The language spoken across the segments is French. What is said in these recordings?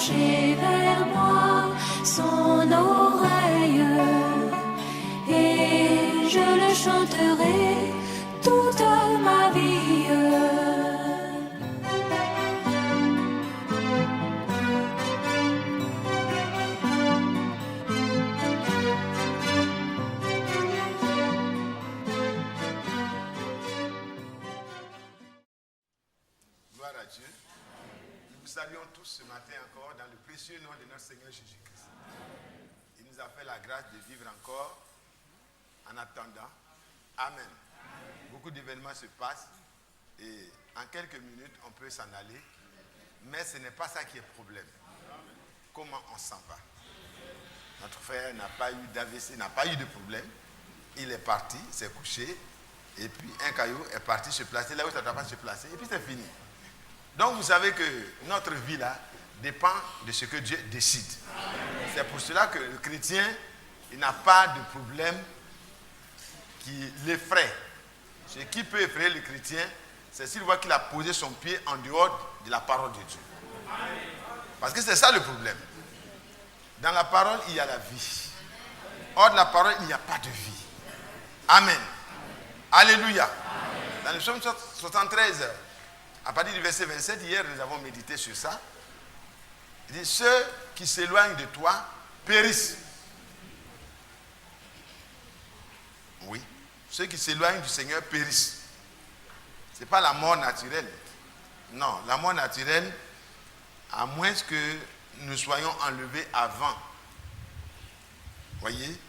pencher vers moi son oreille et je le chanterai toute ma vie. Gloire à Dieu. Nous vous saluons tous ce matin encore dans le précieux nom de notre Seigneur Jésus-Christ. Il nous a fait la grâce de vivre encore en attendant. Amen. Beaucoup d'événements se passent et en quelques minutes on peut s'en aller, mais ce n'est pas ça qui est problème. Comment on s'en va? Notre frère n'a pas eu d'AVC, n'a pas eu de problème. Il est parti, s'est couché et puis un caillou est parti se placer là où ça ne doit pas se placer et puis c'est fini. Donc vous savez que notre vie là dépend de ce que Dieu décide. C'est pour cela que le chrétien, il n'a pas de problème qui l'effraie. Ce qui peut effrayer le chrétien, c'est s'il voit qu'il a posé son pied en dehors de la parole de Dieu. Parce que c'est ça le problème. Dans la parole, il y a la vie. Hors de la parole, il n'y a pas de vie. Amen. Alléluia. Dans le psaume 73, à partir du verset 27, hier nous avons médité sur ça. Il dit, ceux qui s'éloignent de toi périssent. Oui, ceux qui s'éloignent du Seigneur périssent. Ce n'est pas la mort naturelle. Non, la mort naturelle, à moins que nous soyons enlevés avant. Voyez,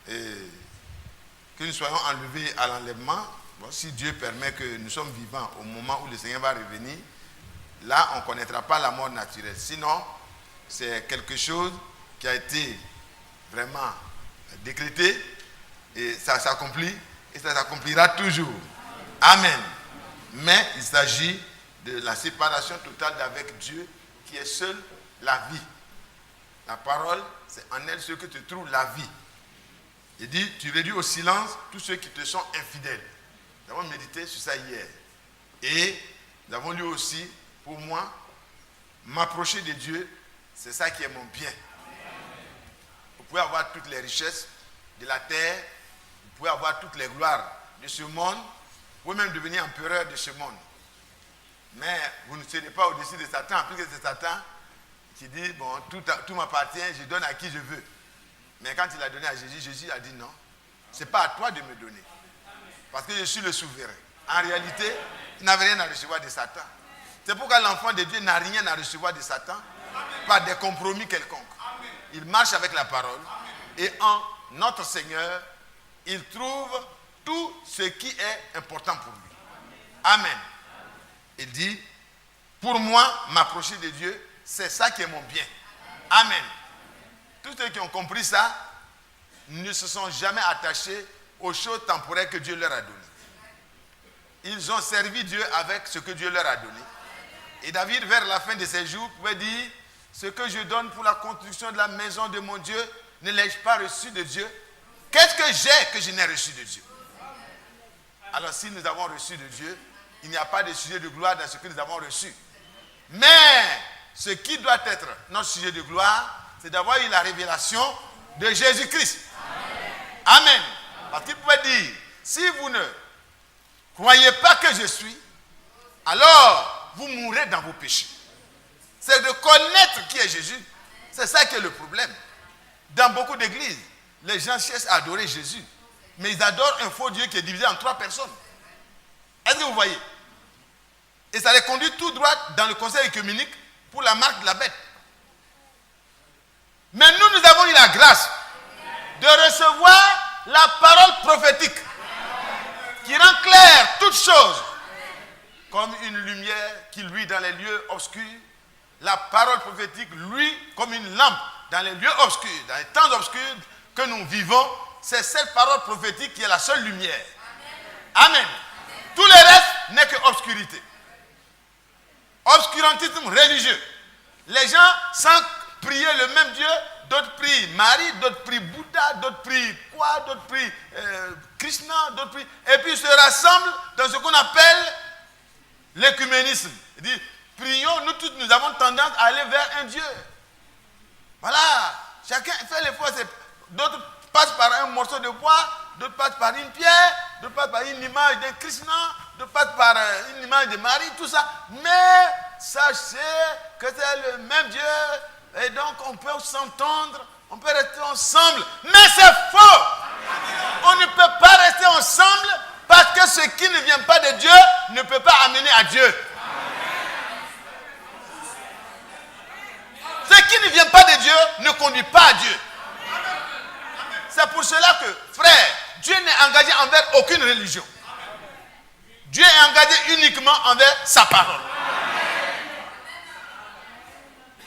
que nous soyons enlevés à l'enlèvement. Bon, si Dieu permet que nous sommes vivants au moment où le Seigneur va revenir, là on ne connaîtra pas la mort naturelle. Sinon, c'est quelque chose qui a été vraiment décrété et ça s'accomplit et ça s'accomplira toujours. Amen. Mais il s'agit de la séparation totale d'avec Dieu qui est seule la vie. La parole, c'est en elle ce que te trouve la vie. Il dit, tu réduis au silence tous ceux qui te sont infidèles. Nous avons médité sur ça hier. Et nous avons lu aussi, pour moi, m'approcher de Dieu, c'est ça qui est mon bien. Vous pouvez avoir toutes les richesses de la terre, vous pouvez avoir toutes les gloires de ce monde, vous pouvez même devenir empereur de ce monde. Mais vous ne serez pas au-dessus de Satan, puisque c'est Satan qui dit, bon, tout m'appartient, je donne à qui je veux. Mais quand il a donné à Jésus, Jésus a dit non, ce n'est pas à toi de me donner. Parce que je suis le souverain. En réalité, il n'avait rien à recevoir de Satan. C'est pourquoi l'enfant de Dieu n'a rien à recevoir de Satan, pas des compromis quelconques. Il marche avec la parole et en notre Seigneur, il trouve tout ce qui est important pour lui. Amen. Il dit, pour moi, m'approcher de Dieu, c'est ça qui est mon bien. Amen. Tous ceux qui ont compris ça ne se sont jamais attachés aux choses temporaires que Dieu leur a données. Ils ont servi Dieu avec ce que Dieu leur a donné. Et David, vers la fin de ses jours, pouvait dire, ce que je donne pour la construction de la maison de mon Dieu, ne l'ai-je pas reçu de Dieu? Qu'est-ce que j'ai que je n'ai reçu de Dieu? Alors si nous avons reçu de Dieu, il n'y a pas de sujet de gloire dans ce que nous avons reçu. Mais ce qui doit être notre sujet de gloire, c'est d'avoir eu la révélation de Jésus-Christ. Amen. Amen. Parce qu'il pouvait dire, si vous ne croyez pas que je suis, alors vous mourrez dans vos péchés. C'est de connaître qui est Jésus. C'est ça qui est le problème. Dans beaucoup d'églises, les gens cherchent à adorer Jésus, mais ils adorent un faux Dieu qui est divisé en 3 personnes. Est-ce que vous voyez? Et ça les conduit tout droit dans le conseil œcuménique pour la marque de la bête. Mais nous avons eu la grâce de recevoir la parole prophétique qui rend clair toutes choses comme une lumière qui luit dans les lieux obscurs. La parole prophétique luit comme une lampe dans les lieux obscurs, dans les temps obscurs que nous vivons. C'est cette parole prophétique qui est la seule lumière. Amen. Tout le reste n'est que obscurité. Obscurantisme religieux. Les gens, sans prier le même Dieu, d'autres prient Marie, d'autres prient Bouddha, d'autres prient quoi, d'autres prient Krishna, d'autres prient... Et puis ils se rassemblent dans ce qu'on appelle l'écuménisme. Il dit, prions, nous tous, nous avons tendance à aller vers un Dieu. Voilà, chacun fait l'effort. D'autres passent par un morceau de bois, d'autres passent par une pierre, d'autres passent par une image de Krishna, d'autres passent par une image de Marie, tout ça. Mais sachez que c'est le même Dieu et donc on peut s'entendre, on peut rester ensemble. Mais c'est faux! On ne peut pas rester ensemble parce que ce qui ne vient pas de Dieu ne peut pas amener à Dieu. Ce qui ne vient pas de Dieu ne conduit pas à Dieu. C'est pour cela que, frère, Dieu n'est engagé envers aucune religion. Dieu est engagé uniquement envers sa parole.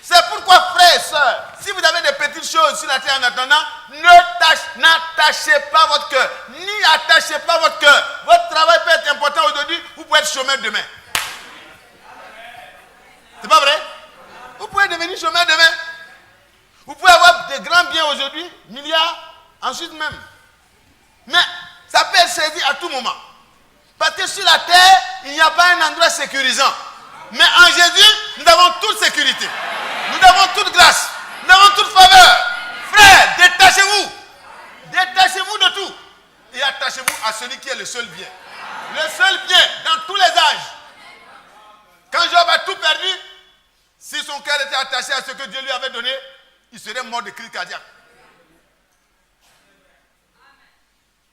C'est pourquoi, frères et sœurs, si vous avez des petites choses sur la terre en attendant, n'attachez pas votre cœur. N'y attachez pas votre cœur. Votre travail peut être important aujourd'hui, vous pouvez être chômeur demain. C'est pas vrai? Vous pouvez devenir chômeur demain. Vous pouvez avoir des grands biens aujourd'hui, milliards, ensuite même. Mais ça peut être saisi à tout moment. Parce que sur la terre, il n'y a pas un endroit sécurisant. Mais en Jésus, nous avons toute sécurité. Nous avons toute grâce. Nous avons toute faveur. Frères, détachez-vous. Détachez-vous de tout. Et attachez-vous à celui qui est le seul bien. Le seul bien dans tous les âges. Quand Job a tout perdu, si son cœur était attaché à ce que Dieu lui avait donné, il serait mort de crise cardiaque.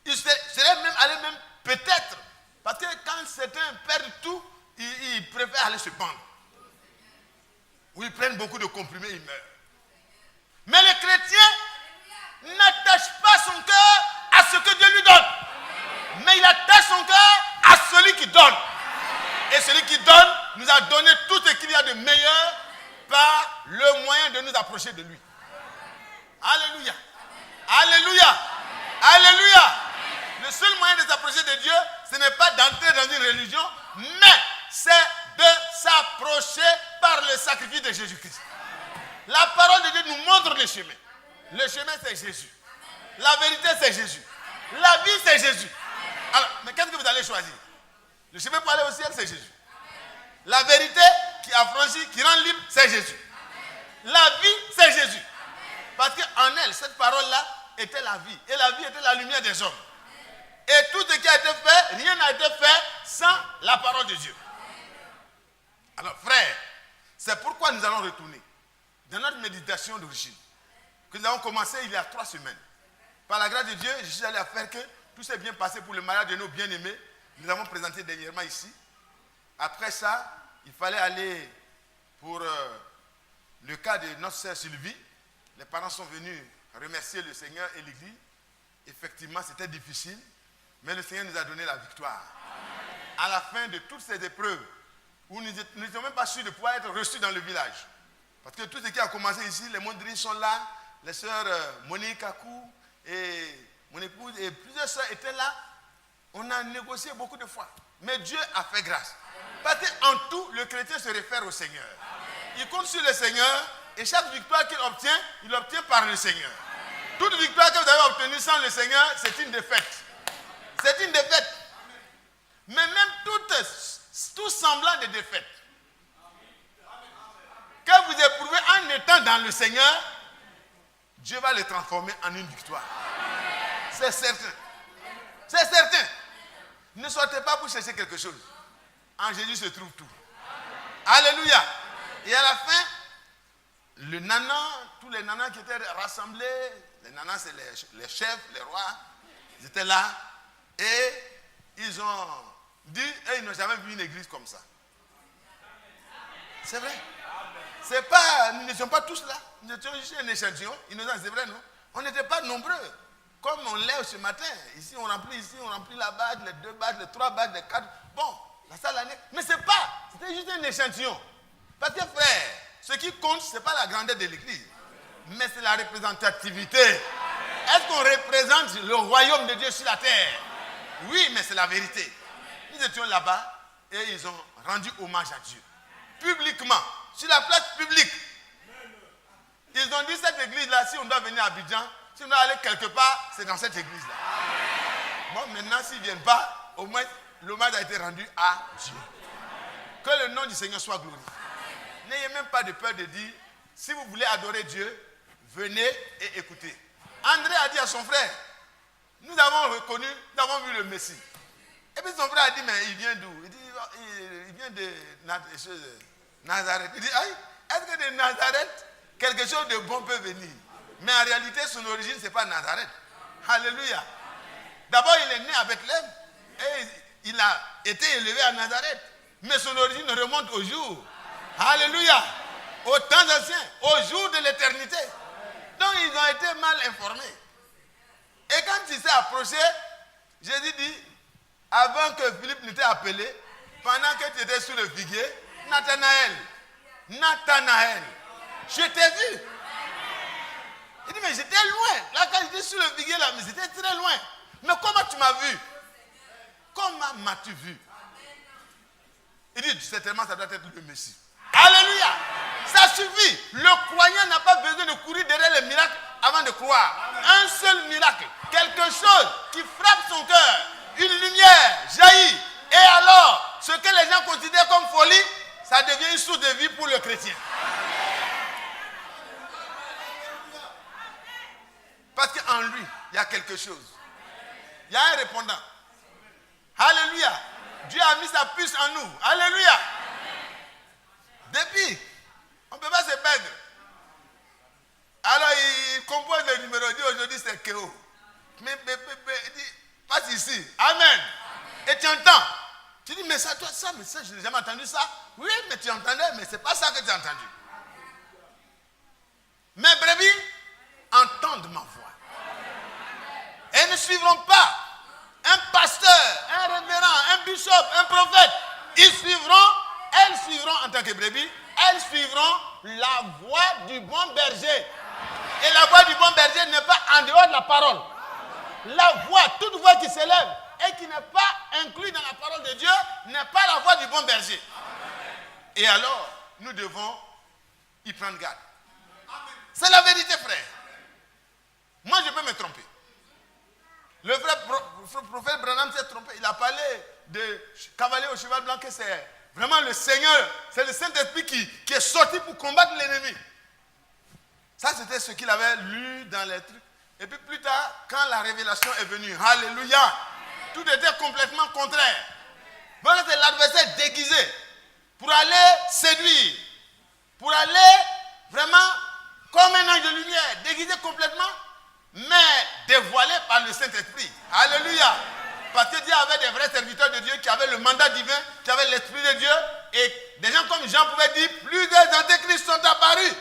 Il serait même allé même peut-être. Parce que quand certains perdent tout, ils préfèrent aller se pendre. Ou ils prennent beaucoup de comprimés, ils meurent. Mais le chrétien n'attache pas son cœur à ce que Dieu lui donne. Mais il attache son cœur à celui qui donne. Et celui qui donne nous a donné tout ce qu'il y a de meilleur par le moyen de nous approcher de lui. Alléluia. Alléluia. Alléluia. Le seul moyen de s'approcher de Dieu, ce n'est pas d'entrer dans une religion, mais c'est de s'approcher par le sacrifice de Jésus-Christ. La parole de Dieu nous montre le chemin. Le chemin, c'est Jésus. La vérité, c'est Jésus. La vie, c'est Jésus. Alors, mais qu'est-ce que vous allez choisir? Le chemin pour aller au ciel, c'est Jésus. La vérité qui affranchit, qui rend libre, c'est Jésus. La vie, c'est Jésus. Parce qu'en elle, cette parole-là était la vie. Et la vie était la lumière des hommes. Et tout ce qui a été fait, rien n'a été fait sans la parole de Dieu. Alors, frères, c'est pourquoi nous allons retourner dans notre méditation d'origine, que nous avons commencé il y a 3 semaines. Par la grâce de Dieu, je suis allé à faire que tout s'est bien passé pour le mariage de nos bien-aimés. Nous l'avons présenté dernièrement ici. Après ça, il fallait aller pour le cas de notre sœur Sylvie. Les parents sont venus remercier le Seigneur et l'Église. Effectivement, c'était difficile, mais le Seigneur nous a donné la victoire. Amen. À la fin de toutes ces épreuves, où nous n'étions même pas sûrs de pouvoir être reçus dans le village. Parce que tout ce qui a commencé ici, les Mondris sont là, les sœurs Monique Kakou et mon épouse et plusieurs sœurs étaient là. On a négocié beaucoup de fois. Mais Dieu a fait grâce. Parce qu'en tout, le chrétien se réfère au Seigneur. Il compte sur le Seigneur et chaque victoire qu'il obtient, il l'obtient par le Seigneur. Toute victoire que vous avez obtenue sans le Seigneur, c'est une défaite. C'est une défaite. Mais même tout semblant de défaite que vous éprouvez en étant dans le Seigneur, Dieu va le transformer en une victoire. C'est certain. C'est certain. Ne sortez pas pour chercher quelque chose. En Jésus se trouve tout. Alléluia. Et à la fin, le nana, tous les nanas qui étaient rassemblés, les nanas c'est les chefs, les rois, ils étaient là et ils ont dit, et ils n'ont jamais vu une église comme ça. C'est vrai. C'est pas, nous n'étions pas tous là. Nous étions juste un échantillon. C'est vrai, non? On n'était pas nombreux. Comme on l'est ce matin. Ici, on remplit la bâche, les 2 bâches, les 3 bâches, les 4. Bon, la salle l'année. Mais c'était juste un échantillon. Parce que frère, ce qui compte, ce n'est pas la grandeur de l'église, mais c'est la représentativité. Est-ce qu'on représente le royaume de Dieu sur la terre? Oui, mais c'est la vérité. Nous étions là-bas et ils ont rendu hommage à Dieu. Publiquement, sur la place publique. Ils ont dit cette église-là, si on doit venir à Abidjan, si on doit aller quelque part, c'est dans cette église-là. Bon, maintenant, s'ils ne viennent pas, au moins, l'hommage a été rendu à Dieu. Que le nom du Seigneur soit glorifié. N'ayez même pas de peur de dire, si vous voulez adorer Dieu, venez et écoutez. André a dit à son frère, nous avons reconnu, nous avons vu le Messie. Et puis son frère a dit, mais il vient d'où? Il dit, il vient de Nazareth. Il dit, aïe, est-ce que de Nazareth, quelque chose de bon peut venir? Mais en réalité, son origine, ce n'est pas Nazareth. Alléluia. D'abord, il est né à Bethléem et il a été élevé à Nazareth. Mais son origine remonte au jour. Alléluia. Aux temps anciens, au jour de l'éternité. Donc, ils ont été mal informés. Et quand il s'est approché, Jésus dit, avant que Philippe ne t'ait appelé, pendant que tu étais sous le figuier, Nathanaël, je t'ai vu. Il dit, mais j'étais loin. Là, quand j'étais sous le figuier, là, mais j'étais très loin. Mais comment tu m'as vu? Comment m'as-tu vu? Il dit, certainement, ça doit être le Messie. Alléluia. Ça suffit. Le croyant n'a pas besoin de courir derrière les miracles avant de croire. Un seul miracle. Quelque chose qui frappe son cœur. Une lumière jaillit. Et alors, ce que les gens considèrent comme folie, ça devient une source de vie pour le chrétien. Parce qu'en lui, il y a quelque chose. Il y a un répondant. Alléluia. Dieu a mis sa puce en nous. Alléluia. Depuis, on ne peut pas se perdre. Alors il compose le numéro, il dit aujourd'hui c'est Kéo. Mais il dit, passe ici. Amen. Et tu entends. Tu dis, mais ça, toi, ça, mais ça, je n'ai jamais entendu ça. Oui, mais tu entendais, mais ce n'est pas ça que tu as entendu. Mes brebis entendent ma voix. Elles ne suivront pas un pasteur, un révérend, un bishop, un prophète. Elles suivront en tant que brebis, elles suivront la voix du bon berger. Et la voix du bon berger n'est pas en dehors de la parole. La voix, toute voix qui s'élève et qui n'est pas inclue dans la parole de Dieu, n'est pas la voix du bon berger. Et alors, nous devons y prendre garde. C'est la vérité, frère. Moi, je peux me tromper. Le vrai prophète Branham s'est trompé. Il a parlé de cavalier au cheval blanc, que c'est vraiment le Seigneur, c'est le Saint-Esprit qui est sorti pour combattre l'ennemi. Ça, c'était ce qu'il avait lu dans les trucs. Et puis plus tard, quand la révélation est venue, alléluia, tout était complètement contraire. Voilà, c'est l'adversaire déguisé pour aller séduire, pour aller vraiment comme un ange de lumière, déguisé complètement, mais dévoilé par le Saint-Esprit. Alléluia. Parce que Dieu avait des vrais serviteurs de Dieu qui avaient le mandat divin, qui avaient l'Esprit de Dieu. Et des gens comme Jean pouvaient dire, plusieurs antéchrists sont apparus.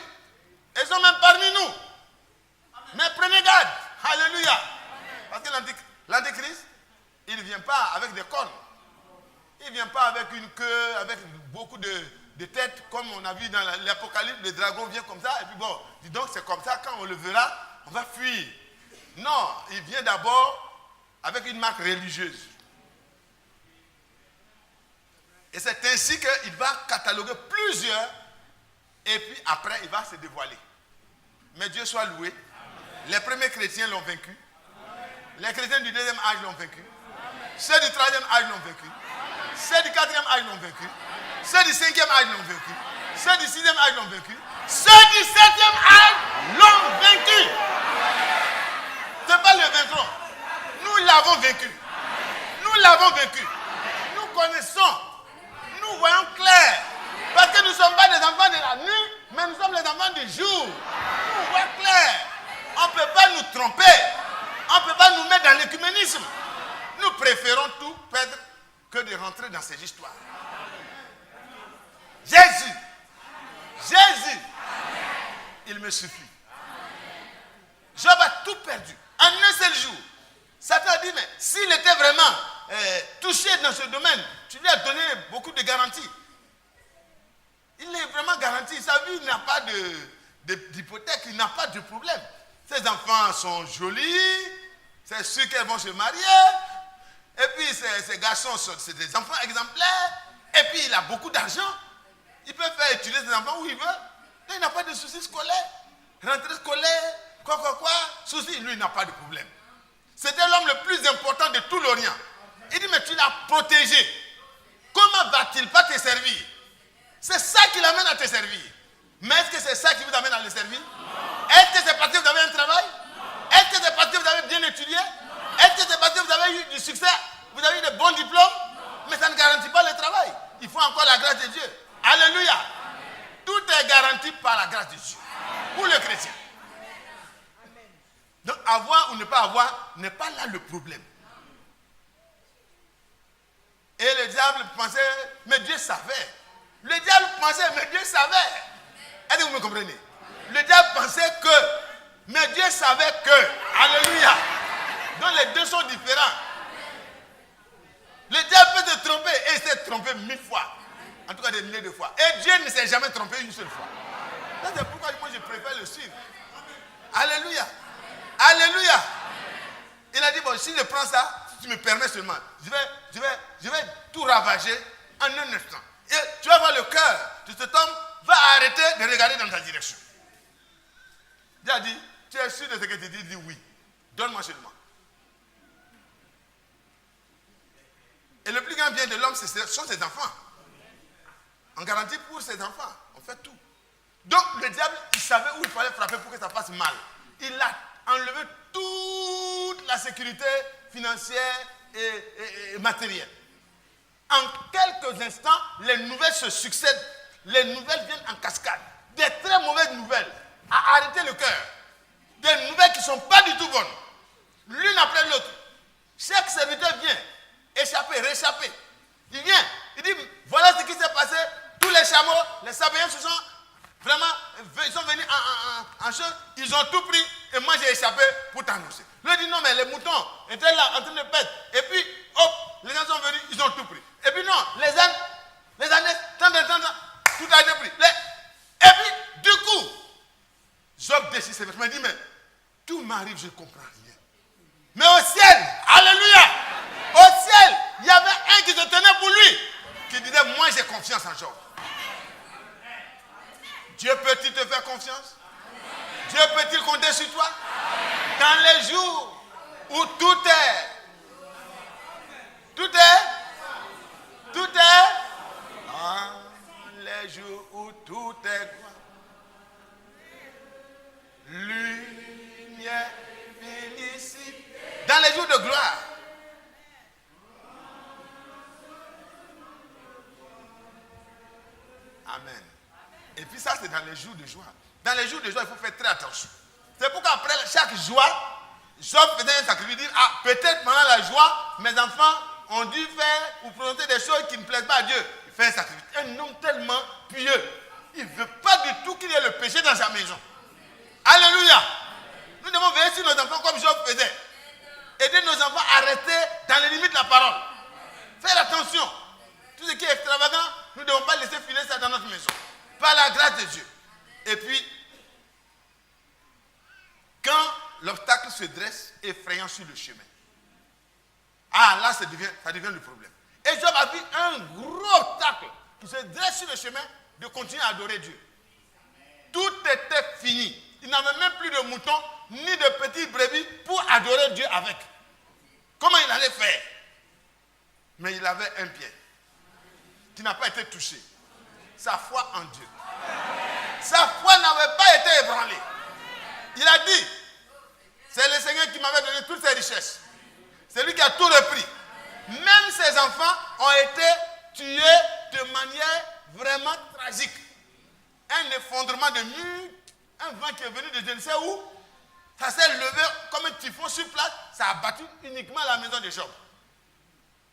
Ils sont même parmi nous. Mais prenez garde. Alléluia. Parce que l'antéchrist, il ne vient pas avec des cornes. Il ne vient pas avec une queue, avec beaucoup de têtes, comme on a vu dans l'Apocalypse. Le dragon vient comme ça. Et puis bon, dis donc c'est comme ça, quand on le verra, on va fuir. Non, il vient d'abord avec une marque religieuse. Et c'est ainsi qu'il va cataloguer plusieurs, et puis après il va se dévoiler. Mais Dieu soit loué. Amen. Les premiers chrétiens l'ont vaincu. Amen. Les chrétiens du deuxième âge l'ont vaincu. Amen. Ceux du troisième âge l'ont vaincu. Amen. Ceux du quatrième âge l'ont vaincu. Amen. Ceux du cinquième âge l'ont vaincu. Amen. Ceux du sixième âge l'ont vaincu. Amen. Ceux du septième âge l'ont vaincu. Ce n'est pas le vaincron. Nous l'avons vaincu. Nous l'avons vaincu. Nous connaissons. Nous voyons clair. Parce que nous ne sommes pas des enfants de la nuit, mais nous sommes les enfants du jour. Nous voyons clair. On ne peut pas nous tromper. On ne peut pas nous mettre dans l'écuménisme. Nous préférons tout perdre que de rentrer dans ces histoires. Jésus, il me suffit. Job a tout perdu. En un seul jour. Satan a dit, mais s'il était vraiment touché dans ce domaine, tu lui as donné beaucoup de garanties. Il est vraiment garanti. Sa vie n'a pas d'hypothèque, il n'a pas de problème. Ses enfants sont jolis, c'est sûr qu'elles vont se marier. Et puis ces garçons, c'est des enfants exemplaires. Et puis il a beaucoup d'argent. Il peut faire étudier ses enfants où il veut. Et il n'a pas de soucis scolaires. Rentrée scolaire, quoi, soucis, lui il n'a pas de problème. C'était l'homme le plus important de tout l'Orient. Il dit, mais tu l'as protégé. Comment va-t-il pas te servir? C'est ça qui l'amène à te servir. Mais est-ce que c'est ça qui vous amène à le servir? Est-ce que c'est parce que vous avez un travail? Est-ce que c'est parce que vous avez bien étudié? Est-ce que c'est parce que vous avez eu du succès? Vous avez eu de bons diplômes? Mais ça ne garantit pas le travail. Il faut encore la grâce de Dieu. Alléluia. Tout est garanti par la grâce de Dieu. Pour le chrétien. Donc avoir ou ne pas avoir n'est pas là le problème. Et le diable pensait, mais Dieu savait. Le diable pensait, mais Dieu savait. Est-ce que vous me comprenez? Le diable pensait que, mais Dieu savait que. Alléluia. Donc les deux sont différents. Le diable peut se tromper et il s'est trompé 1000 fois. En tout cas des milliers de fois. Et Dieu ne s'est jamais trompé une seule fois. C'est pourquoi moi je préfère le suivre. Alléluia. Alléluia. Il a dit, bon, si je prends ça, si tu me permets seulement, je vais tout ravager en un instant. Et tu vas voir le cœur de cet homme va arrêter de regarder dans ta direction. Dieu a dit, tu es sûr de ce que tu dis? Il dit oui. Donne-moi seulement. Et le plus grand bien de l'homme, ce sont ses enfants. On garantit pour ses enfants. On fait tout. Donc le diable, il savait où il fallait frapper pour que ça fasse mal. Il a enlevé toute la sécurité financière et matérielle. En quelques instants, les nouvelles se succèdent. Les nouvelles viennent en cascade. Des très mauvaises nouvelles à arrêter le cœur. Des nouvelles qui ne sont pas du tout bonnes. L'une après l'autre. Chaque serviteur vient échapper, réchapper. Il vient, il dit, voilà ce qui s'est passé. Tous les chameaux, les Sabéens se sont vraiment, ils sont venus en chose, ils ont tout pris et moi j'ai échappé pour t'annoncer. Lui dit non mais les moutons étaient là en train de pète. Et puis, hop, les gens sont venus, ils ont tout pris. Et puis non, les ânes, tant, tout a été pris. Et puis, du coup, Job déchire ses vêtements, il dit mais tout m'arrive, je ne comprends rien. Mais au ciel, alléluia, au ciel, il y avait un qui se tenait pour lui, qui disait moi j'ai confiance en Job. Dieu peut-il te faire confiance? Dieu peut-il compter sur toi? Dans les jours où tout est dans les jours où tout est lumière, félicité. Dans les jours de gloire. Amen. Et puis ça, c'est dans les jours de joie. Dans les jours de joie, il faut faire très attention. C'est pourquoi après chaque joie, Job faisait un sacrifice. Dire, ah, peut-être pendant la joie, mes enfants ont dû faire ou prononcer des choses qui ne plaisent pas à Dieu. Il fait un sacrifice. Un homme tellement pieux. Il ne veut pas du tout qu'il y ait le péché dans sa maison. Alléluia. Nous devons veiller sur nos enfants comme Job faisait. Aider nos enfants à rester dans les limites de la parole. Faire attention. Tout ce qui est extravagant, nous ne devons pas laisser filer ça dans notre maison. Par la grâce de Dieu. Et puis, quand l'obstacle se dresse effrayant sur le chemin, ah là, ça devient le problème. Et Job a vu un gros obstacle qui se dresse sur le chemin de continuer à adorer Dieu. Tout était fini. Il n'avait même plus de moutons ni de petits brebis pour adorer Dieu avec. Comment il allait faire? Mais il avait un pied qui n'a pas été touché. Sa foi en Dieu. Sa foi n'avait pas été ébranlée. Il a dit, c'est le Seigneur qui m'avait donné toutes ses richesses. C'est lui qui a tout repris. Même ses enfants ont été tués de manière vraiment tragique. Un effondrement de murs, un vent qui est venu de je ne sais où, ça s'est levé comme un typhon sur place, ça a battu uniquement la maison de Job.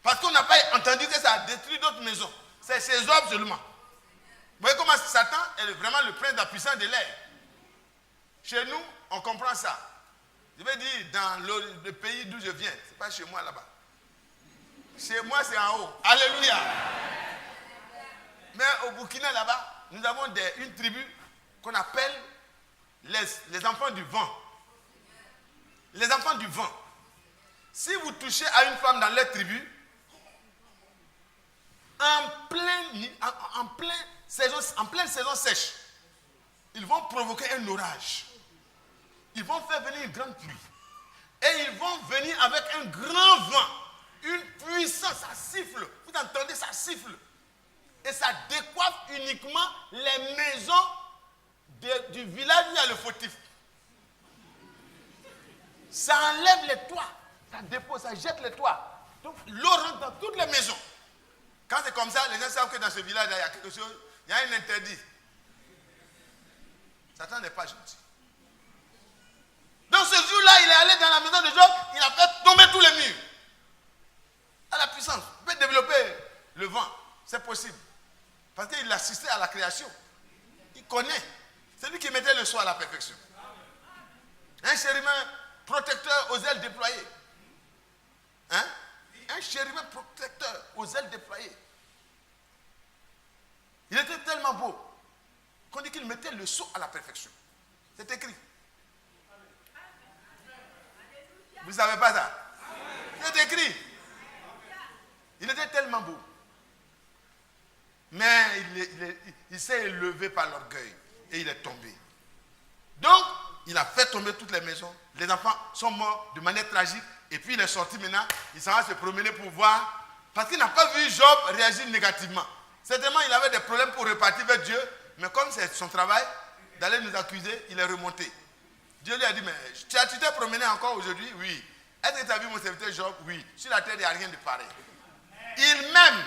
Parce qu'on n'a pas entendu que ça a détruit d'autres maisons. C'est chez Job seulement. Vous voyez comment Satan est vraiment le prince de la puissance de l'air. Chez nous, on comprend ça. Je vais dire, dans le pays d'où je viens, ce n'est pas chez moi là-bas. Chez moi, c'est en haut. Alléluia. Mais au Burkina là-bas, nous avons une tribu qu'on appelle les enfants du vent. Les enfants du vent. Si vous touchez à une femme dans leur tribu, en pleine saison sèche, ils vont provoquer un orage. Ils vont faire venir une grande pluie. Et ils vont venir avec un grand vent. Une puissance, ça siffle. Vous entendez, ça siffle. Et ça décoiffe uniquement les maisons du village où il y a le fautif. ça enlève les toits, ça dépose, ça jette les toits. Donc l'eau rentre dans toutes les maisons. Quand c'est comme ça, les gens savent que dans ce village, il y a quelque chose, il y a un interdit. Satan n'est pas gentil. Donc ce jour-là, il est allé dans la maison de Job, il a fait tomber tous les murs. À la puissance, il peut développer le vent, c'est possible. Parce qu'il assistait à la création. Il connaît. C'est lui qui mettait le soin à la perfection. Un chérubin protecteur aux ailes déployées. Hein? Un chérubin protecteur aux ailes déployées. Il était tellement beau qu'on dit qu'il mettait le sceau à la perfection. C'est écrit. Vous ne savez pas ça? C'est écrit. Il était tellement beau. Mais il s'est élevé par l'orgueil et il est tombé. Donc, il a fait tomber toutes les maisons. Les enfants sont morts de manière tragique. Et puis, il est sorti maintenant. Il s'en va se promener pour voir. Parce qu'il n'a pas vu Job réagir négativement. Certainement, il avait des problèmes pour repartir vers Dieu. Mais comme c'est son travail d'aller nous accuser, il est remonté. Dieu lui a dit, mais tu t'es promené encore aujourd'hui? Oui. Est-ce que tu as vu mon serviteur Job? Oui. Sur la terre, il n'y a rien de pareil. Il m'aime.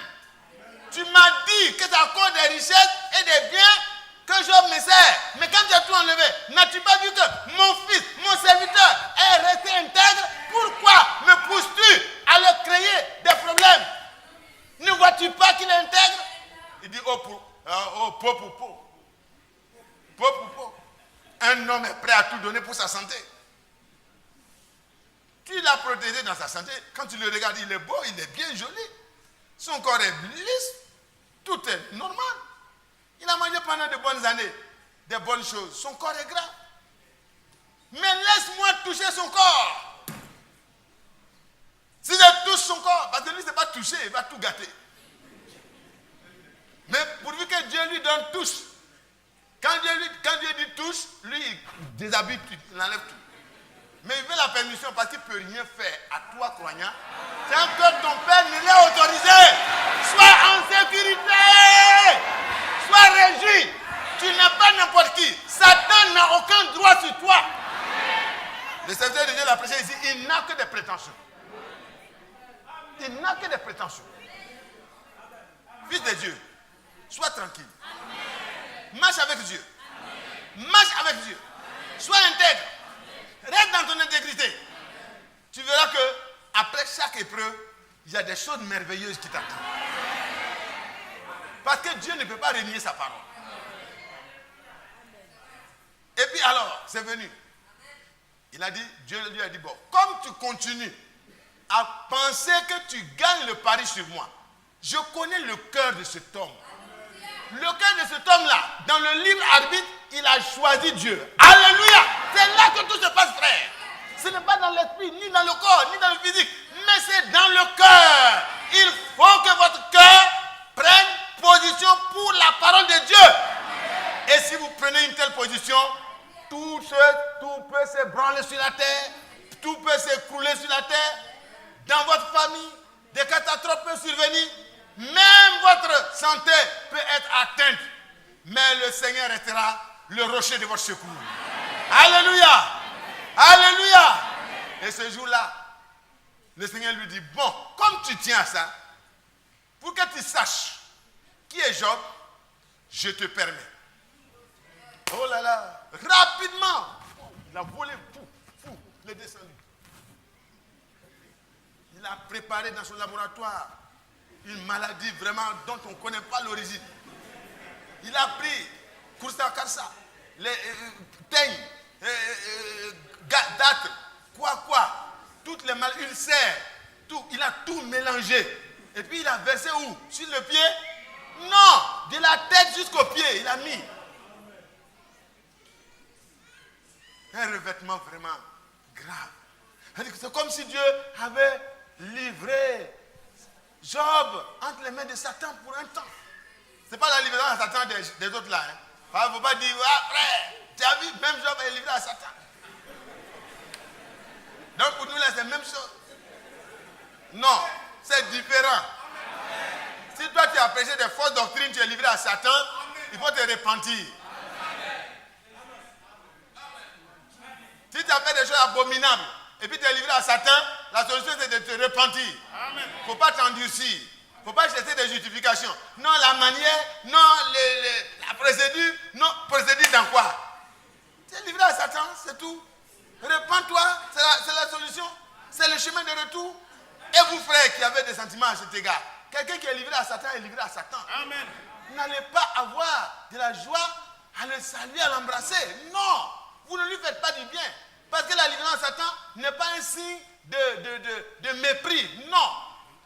Tu m'as dit que tu as encore des richesses et des biens que Job me sert. Mais quand tu as tout enlevé, n'as-tu pas vu que mon fils, mon serviteur est resté intègre? Pourquoi me pousses-tu à le créer des problèmes? Ne vois-tu pas qu'il est intègre? Il dit, oh, pauvre. Un homme est prêt à tout donner pour sa santé. Tu l'as protégé dans sa santé. Quand tu le regardes, il est beau, il est bien joli. Son corps est lisse. Tout est normal. Il a mangé pendant de bonnes années des bonnes choses. Son corps est gras. Mais laisse-moi toucher son corps. Si je touche son corps, parce que lui, ce n'est pas toucher, il va tout gâter. Mais pourvu que Dieu lui donne touche. Quand Dieu dit touche, lui, il déshabille tout, il enlève tout. Mais il veut la permission parce qu'il ne peut rien faire à toi, croyant. Tant que ton père ne l'ait autorisé. Sois en sécurité. Sois régi. Tu n'es pas n'importe qui. Satan n'a aucun droit sur toi. Le serviteur de Dieu l'a prêché ici, il n'a que des prétentions. Il n'a que des prétentions. Fils de Dieu, sois tranquille. Marche avec Dieu. Marche avec Dieu. Sois intègre. Reste dans ton intégrité. Tu verras que après chaque épreuve, il y a des choses merveilleuses qui t'attendent. Parce que Dieu ne peut pas renier sa parole. Et puis alors, c'est venu. Il a dit, Dieu lui a dit, bon, comme tu continues à penser que tu gagnes le pari sur moi, je connais le cœur de cet homme. Le cœur de cet homme-là, dans le libre arbitre, il a choisi Dieu. Alléluia! C'est là que tout se passe, frère. Ce n'est pas dans l'esprit, ni dans le corps, ni dans le physique, mais c'est dans le cœur. Il faut que votre cœur prenne position pour la parole de Dieu. Et si vous prenez une telle position, tout peut se branler sur la terre, tout peut s'écrouler sur la terre. Dans votre famille, des catastrophes peuvent survenir. Même votre santé peut être atteinte. Mais le Seigneur restera le rocher de votre secours. Alléluia. Alléluia. Et ce jour-là, le Seigneur lui dit, bon, comme tu tiens à ça, pour que tu saches qui est Job, je te permets. Oh là là, rapidement, il a volé, il est descendu. Il a préparé dans son laboratoire une maladie vraiment dont on ne connaît pas l'origine. Il a pris Kursa Karsa, les teignes, date, toutes les maladies, ulcères, tout, il a tout mélangé. Et puis il a versé où? Sur le pied? Non, de la tête jusqu'au pied, il a mis. Un revêtement vraiment grave. C'est comme si Dieu avait livré Job entre les mains de Satan pour un temps. Ce n'est pas la livraison à Satan des autres là. Il ne faut pas dire, frère, tu as vu, même Job est livré à Satan. Donc pour nous là, c'est la même chose. Non, c'est différent. Si toi tu as prêché des fausses doctrines, tu es livré à Satan, il faut te repentir. Si tu as fait des choses abominables, et puis tu es livré à Satan, la solution c'est de te repentir. Il ne faut pas t'endurcir. Il ne faut pas chercher des justifications. Non, la manière, non, la procédure, non, procédure dans quoi? Tu es livré à Satan, c'est tout. Repends-toi, c'est la solution. C'est le chemin de retour. Et vous, frères, qui avez des sentiments à cet égard, quelqu'un qui est livré à Satan est livré à Satan. Amen. Vous n'allez pas avoir de la joie à le saluer, à l'embrasser. Non, vous ne lui faites pas du bien. Parce que la livraison à Satan n'est pas un signe de mépris. Non,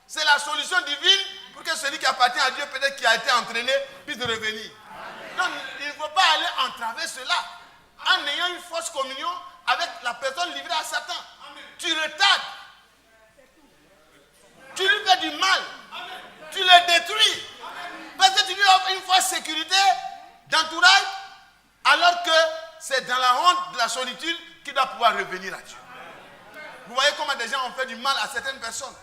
c'est la solution divine pour que celui qui appartient à Dieu, peut-être qui a été entraîné, puisse revenir. Amen. Donc, il ne faut pas aller entraver cela en ayant une fausse communion avec la personne livrée à Satan. Amen. Tu retardes. Tu lui fais du mal. Amen. Tu le détruis. Amen. Parce que tu lui offres une fausse sécurité d'entourage, alors que c'est dans la honte de la solitude qu'il doit pouvoir revenir à Dieu. Amen. Vous voyez comment des gens ont fait du mal à certaines personnes.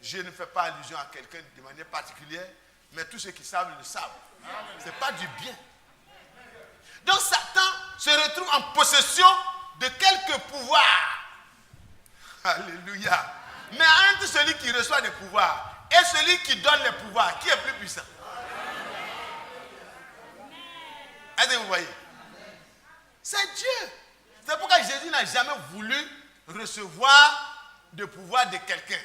Je ne fais pas allusion à quelqu'un de manière particulière, mais tous ceux qui savent le savent. Ce n'est pas du bien. Donc Satan se retrouve en possession de quelques pouvoirs. Alléluia. Mais entre celui qui reçoit des pouvoirs et celui qui donne les pouvoirs, qui est plus puissant? Est-ce que vous voyez? C'est Dieu. C'est pourquoi Jésus n'a jamais voulu recevoir de pouvoir de quelqu'un.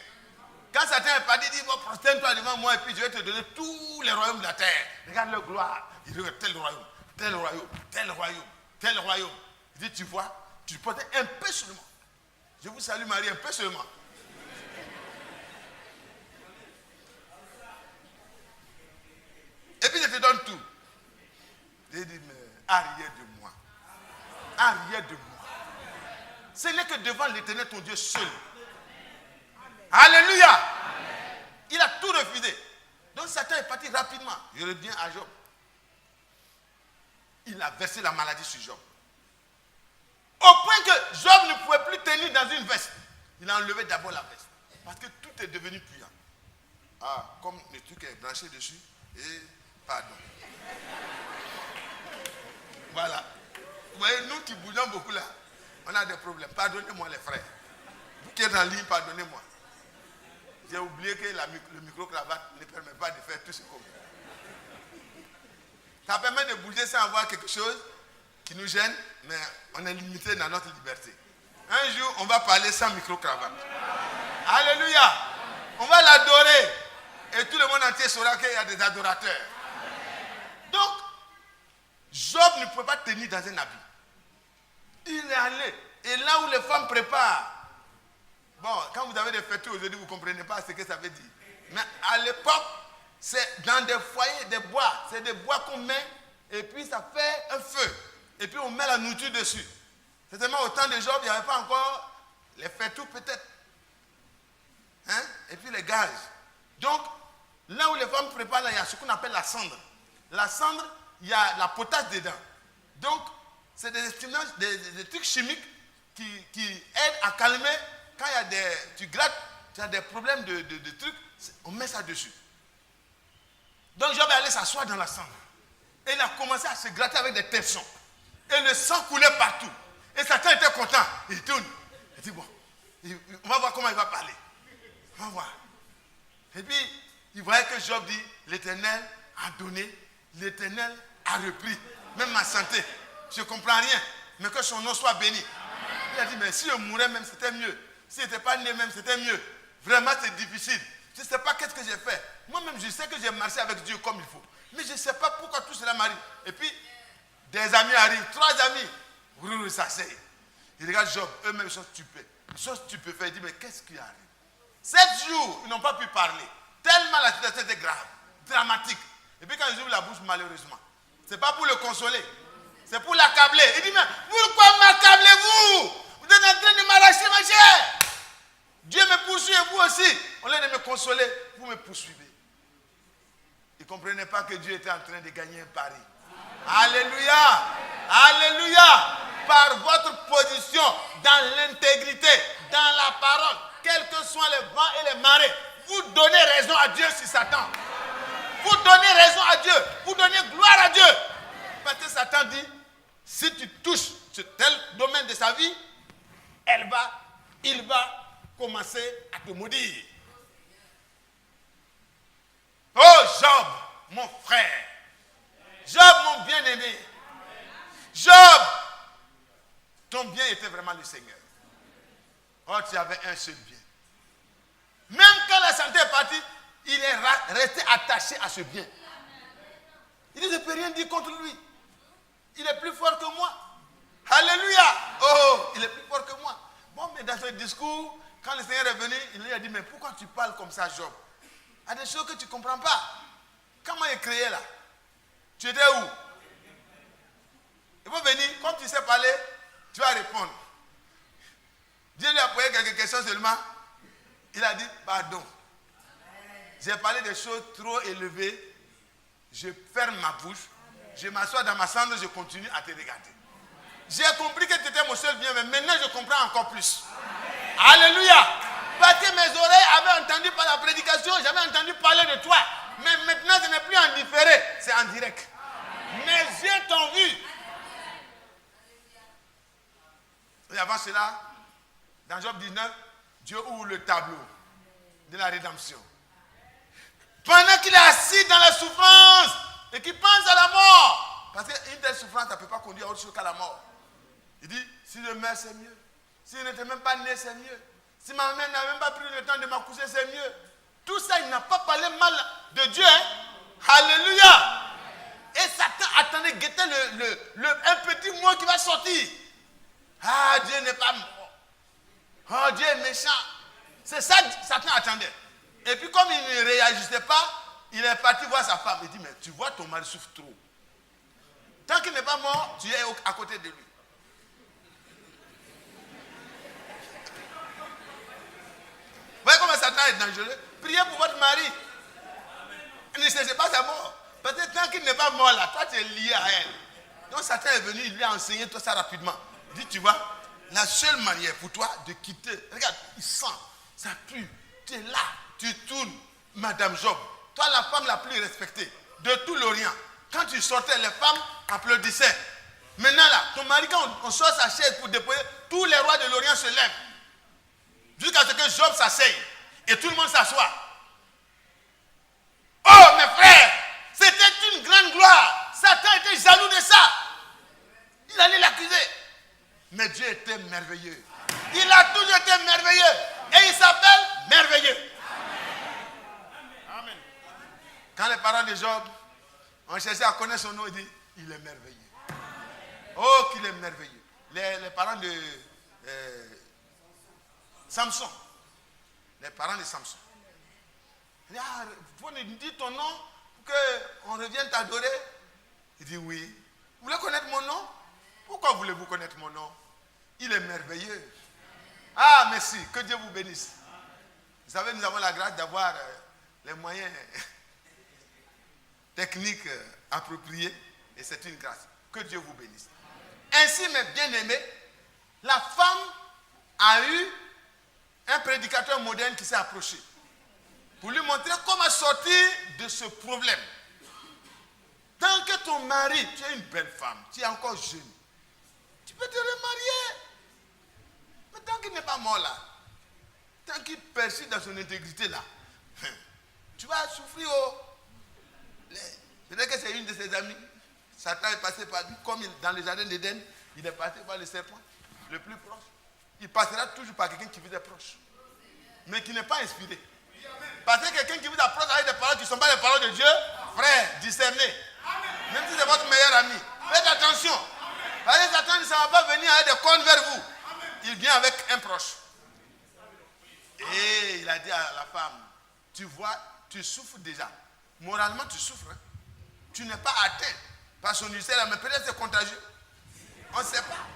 Quand Satan est parti, il dit, bon, prosterne-toi devant moi et puis je vais te donner tous les royaumes de la terre. Regarde leur gloire. Il regarde tel royaume, tel royaume, tel royaume, tel royaume. Il dit, tu vois, tu portes un peu seulement. Je vous salue Marie, un peu seulement. Et puis je te donne tout. Il dit, mais arrière de moi. Arrière de moi. Ce n'est que devant l'Éternel ton Dieu seul. Alléluia. Amen. Il a tout refusé. Donc Satan est parti rapidement. Je reviens à Job. Il a versé la maladie sur Job. Au point que Job ne pouvait plus tenir dans une veste. Il a enlevé d'abord la veste. Parce que tout est devenu puant. Ah, comme le truc est branché dessus. Et pardon. Voilà. Vous voyez, nous qui bougeons beaucoup là, on a des problèmes. Pardonnez-moi les frères. Vous qui êtes en ligne, pardonnez-moi. J'ai oublié que le micro-cravate ne permet pas de faire tout ce qu'on veut. Ça permet de bouger sans avoir quelque chose qui nous gêne, mais on est limité dans notre liberté. Un jour, on va parler sans micro-cravate. Alléluia. On va l'adorer. Et tout le monde entier saura qu'il y a des adorateurs. Donc, Job ne pouvait pas tenir dans un habit. Il est allé. Et là où les femmes préparent. Bon, quand vous avez des fêtes aujourd'hui, vous ne comprenez pas ce que ça veut dire. Mais à l'époque, c'est dans des foyers, des bois. C'est des bois qu'on met et puis ça fait un feu. Et puis on met la nourriture dessus. Certainement au temps de Job, il n'y avait pas encore les fêtes peut-être. Hein? Et puis les gaz. Donc, là où les femmes préparent, là, il y a ce qu'on appelle la cendre. La cendre, il y a la potasse dedans. Donc, c'est des trucs chimiques qui aident à calmer. Quand il y a tu grattes, tu as des problèmes de trucs, on met ça dessus. Donc Job est allé s'asseoir dans la cendre. Et il a commencé à se gratter avec des tefsons. Et le sang coulait partout. Et Satan était content. Il tourne. Il dit, bon, on va voir comment il va parler. On va voir. Et puis, il voyait que Job dit, l'Éternel a donné, l'Éternel a repris. Même ma santé. Je ne comprends rien. Mais que son nom soit béni. Il a dit, mais si je mourais même, c'était mieux. Si je n'étais pas né même, c'était mieux. Vraiment, c'est difficile. Je ne sais pas qu'est-ce que j'ai fait. Moi-même, je sais que j'ai marché avec Dieu comme il faut. Mais je ne sais pas pourquoi tout cela m'arrive. Et puis, des amis arrivent, 3 amis. Ils s'asseyent. Ils regardent Job, eux-mêmes sont stupéfaits. Ils sont stupéfaits. Ils disent, mais qu'est-ce qui arrive? 7 jours, ils n'ont pas pu parler. Tellement la situation était grave, dramatique. Et puis quand ils ouvrent la bouche, malheureusement, ce n'est pas pour le consoler. C'est pour l'accabler. Il dit, mais pourquoi m'accablez-vous? Vous êtes en train de m'arracher ma chair. Dieu me poursuit et vous aussi. Au lieu de me consoler, vous me poursuivez. Ils ne comprenaient pas que Dieu était en train de gagner un pari. Alléluia. Alléluia. Par votre position dans l'intégrité, dans la parole, quels que soient les vents et les marées, vous donnez raison à Dieu sur Satan. Vous donnez raison à Dieu. Vous donnez gloire à Dieu. Parce que Satan dit, si tu touches tel domaine de sa vie, il va commencer à te maudire. Oh Job, mon frère. Job, mon bien-aimé. Job, ton bien était vraiment le Seigneur. Oh, tu avais un seul bien. Même quand la santé est partie, il est resté attaché à ce bien. Il dit, je ne peux rien dire contre lui. Il est plus fort que moi. Alléluia. Oh, il est plus fort que moi. Bon, mais dans ce discours, quand le Seigneur est venu, il lui a dit, mais pourquoi tu parles comme ça, Job? Il y a des choses que tu ne comprends pas. Comment il est créé là? Tu étais où? Il faut venir, comme tu sais parler, tu vas répondre. Dieu lui a posé quelques questions seulement. Il a dit, pardon. J'ai parlé des choses trop élevées. Je ferme ma bouche. Je m'assois dans ma cendre, je continue à te regarder. J'ai compris que tu étais mon seul bien, mais maintenant je comprends encore plus. Alléluia. Parce que mes oreilles avaient entendu par la prédication, j'avais entendu parler de toi. Mais maintenant ce n'est plus en différé, c'est en direct. Mes yeux t'ont vu. Et avant cela, dans Job 19, Dieu ouvre le tableau de la rédemption. Pendant qu'il est assis dans la souffrance et qu'il pense à la mort. Parce qu'une telle souffrance, ça ne peut pas conduire à autre chose qu'à la mort. Il dit, si je meurs, c'est mieux. Si je n'étais même pas né, c'est mieux. Si ma mère n'a même pas pris le temps de m'accoucher, c'est mieux. Tout ça, il n'a pas parlé mal de Dieu. Hein? Alléluia. Et Satan attendait, guettait un petit mot qui va sortir. Ah, Dieu n'est pas mort. Oh, Dieu est méchant. C'est ça que Satan attendait. Et puis comme il ne réagissait pas, il est parti voir sa femme. Il dit, mais tu vois, ton mari souffre trop. Tant qu'il n'est pas mort, tu es à côté de lui. Vous voyez comment Satan est dangereux? Priez pour votre mari. Ne cherchez pas sa mort. Parce que tant qu'il n'est pas mort là, toi tu es lié à elle. Donc Satan est venu, il lui a enseigné tout ça rapidement. Il dit, tu vois, la seule manière pour toi de quitter, regarde, il sent, ça pue, tu es là, tu tournes, Madame Job, toi la femme la plus respectée de tout l'Orient. Quand tu sortais, les femmes applaudissaient. Maintenant là, ton mari, quand on sort sa chaise pour déposer, tous les rois de l'Orient se lèvent. Jusqu'à ce que Job s'asseye. Et tout le monde s'assoit. Oh mes frères, c'était une grande gloire. Satan était jaloux de ça. Il allait l'accuser. Mais Dieu était merveilleux. Il a toujours été merveilleux. Et il s'appelle merveilleux. Amen. Quand les parents de Job ont cherché à connaître son nom, il dit, il est merveilleux. Oh, qu'il est merveilleux. Les parents de Samson. Les parents de Samson. Il dit, ah, vous nous dites ton nom pour qu'on revienne t'adorer. Il dit, oui. Vous voulez connaître mon nom? Pourquoi voulez-vous connaître mon nom? Il est merveilleux. Ah, merci. Que Dieu vous bénisse. Vous savez, nous avons la grâce d'avoir les moyens techniques appropriés. Et c'est une grâce. Que Dieu vous bénisse. Ainsi, mes bien-aimés, la femme a eu un prédicateur moderne qui s'est approché pour lui montrer comment sortir de ce problème. Tant que ton mari, tu es une belle femme, tu es encore jeune, tu peux te remarier. Mais tant qu'il n'est pas mort là, tant qu'il persiste dans son intégrité là, tu vas souffrir. Peut-être que c'est une de ses amies. Satan est passé par lui, comme dans le jardin d'Éden, il est passé par le serpent, le plus proche. Il passera toujours par quelqu'un qui vous est proche, mais qui n'est pas inspiré. Parce que quelqu'un qui vous approche avec des paroles qui ne sont pas les paroles de Dieu, frère, discernez. Même si c'est votre meilleur ami, faites attention. Parce que Satan ne va pas venir avec des cornes vers vous. Il vient avec un proche. Et il a dit à la femme, tu vois, tu souffres déjà. Moralement, tu souffres. Hein. Tu n'es pas atteint par son ulcère, mais peut-être c'est contagieux. On ne sait pas.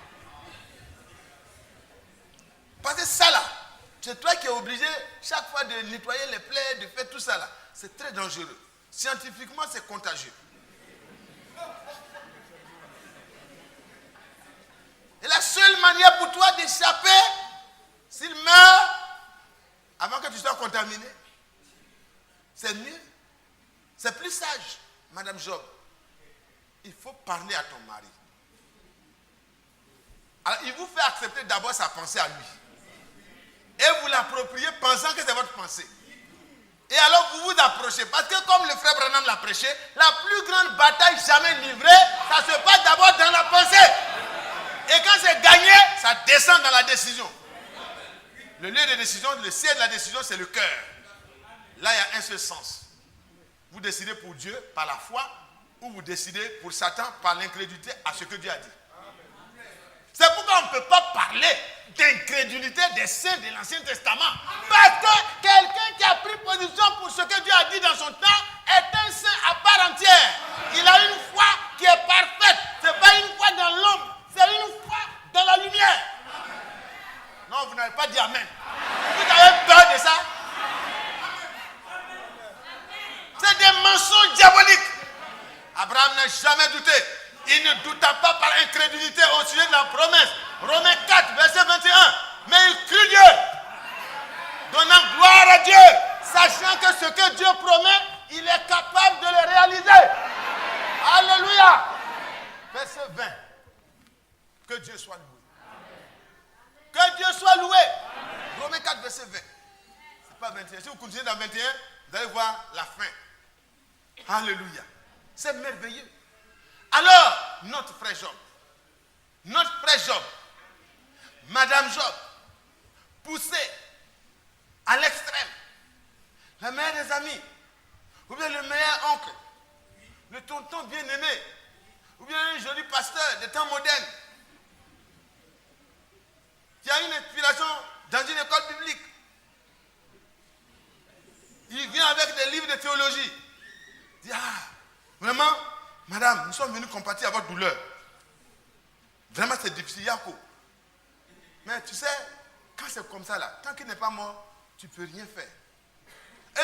Parce que ça là, c'est toi qui es obligé chaque fois de nettoyer les plaies, de faire tout ça là. C'est très dangereux. Scientifiquement, c'est contagieux. Et la seule manière pour toi d'échapper, s'il meurt avant que tu sois contaminé, c'est mieux. C'est plus sage, Madame Job. Il faut parler à ton mari. Alors, il vous fait accepter d'abord sa pensée à lui. Et vous l'appropriez pensant que c'est votre pensée. Et alors vous vous approchez. Parce que comme le frère Branham l'a prêché, la plus grande bataille jamais livrée, ça se passe d'abord dans la pensée. Et quand c'est gagné, ça descend dans la décision. Le lieu de décision, le siège de la décision, c'est le cœur. Là, il y a un seul sens. Vous décidez pour Dieu par la foi, ou vous décidez pour Satan par l'incrédulité à ce que Dieu a dit. C'est pourquoi on ne peut pas parler d'incrédulité des saints de l'Ancien Testament. Parce que quelqu'un qui a pris position pour ce que Dieu a dit dans son temps est un saint à part entière. Il a une foi qui est parfaite. Ce n'est pas une foi dans l'ombre, c'est une foi dans la lumière. Non, vous n'avez pas dit Amen. Vous avez peur de ça? C'est des mensonges diaboliques. Abraham n'a jamais douté. Il ne douta pas par incrédulité au sujet de la promesse. Romains 4, verset 21. Mais il crut Dieu, donnant gloire à Dieu, sachant que ce que Dieu promet, il est capable de le réaliser. Alléluia. Verset 20. Que Dieu soit loué. Que Dieu soit loué. Romains 4, verset 20. C'est pas 21. Si vous continuez dans 21, vous allez voir la fin. Alléluia. C'est merveilleux. Alors, notre frère Job, Madame Job, poussé à l'extrême, la meilleure des amis, ou bien le meilleur oncle, le tonton bien-aimé, ou bien un joli pasteur des temps modernes, qui a une inspiration dans une école biblique. Il vient avec des livres de théologie. Il dit, vraiment, madame, nous sommes venus compatir à votre douleur. Vraiment, c'est difficile, Yako. Mais tu sais, quand c'est comme ça, là, tant qu'il n'est pas mort, tu ne peux rien faire.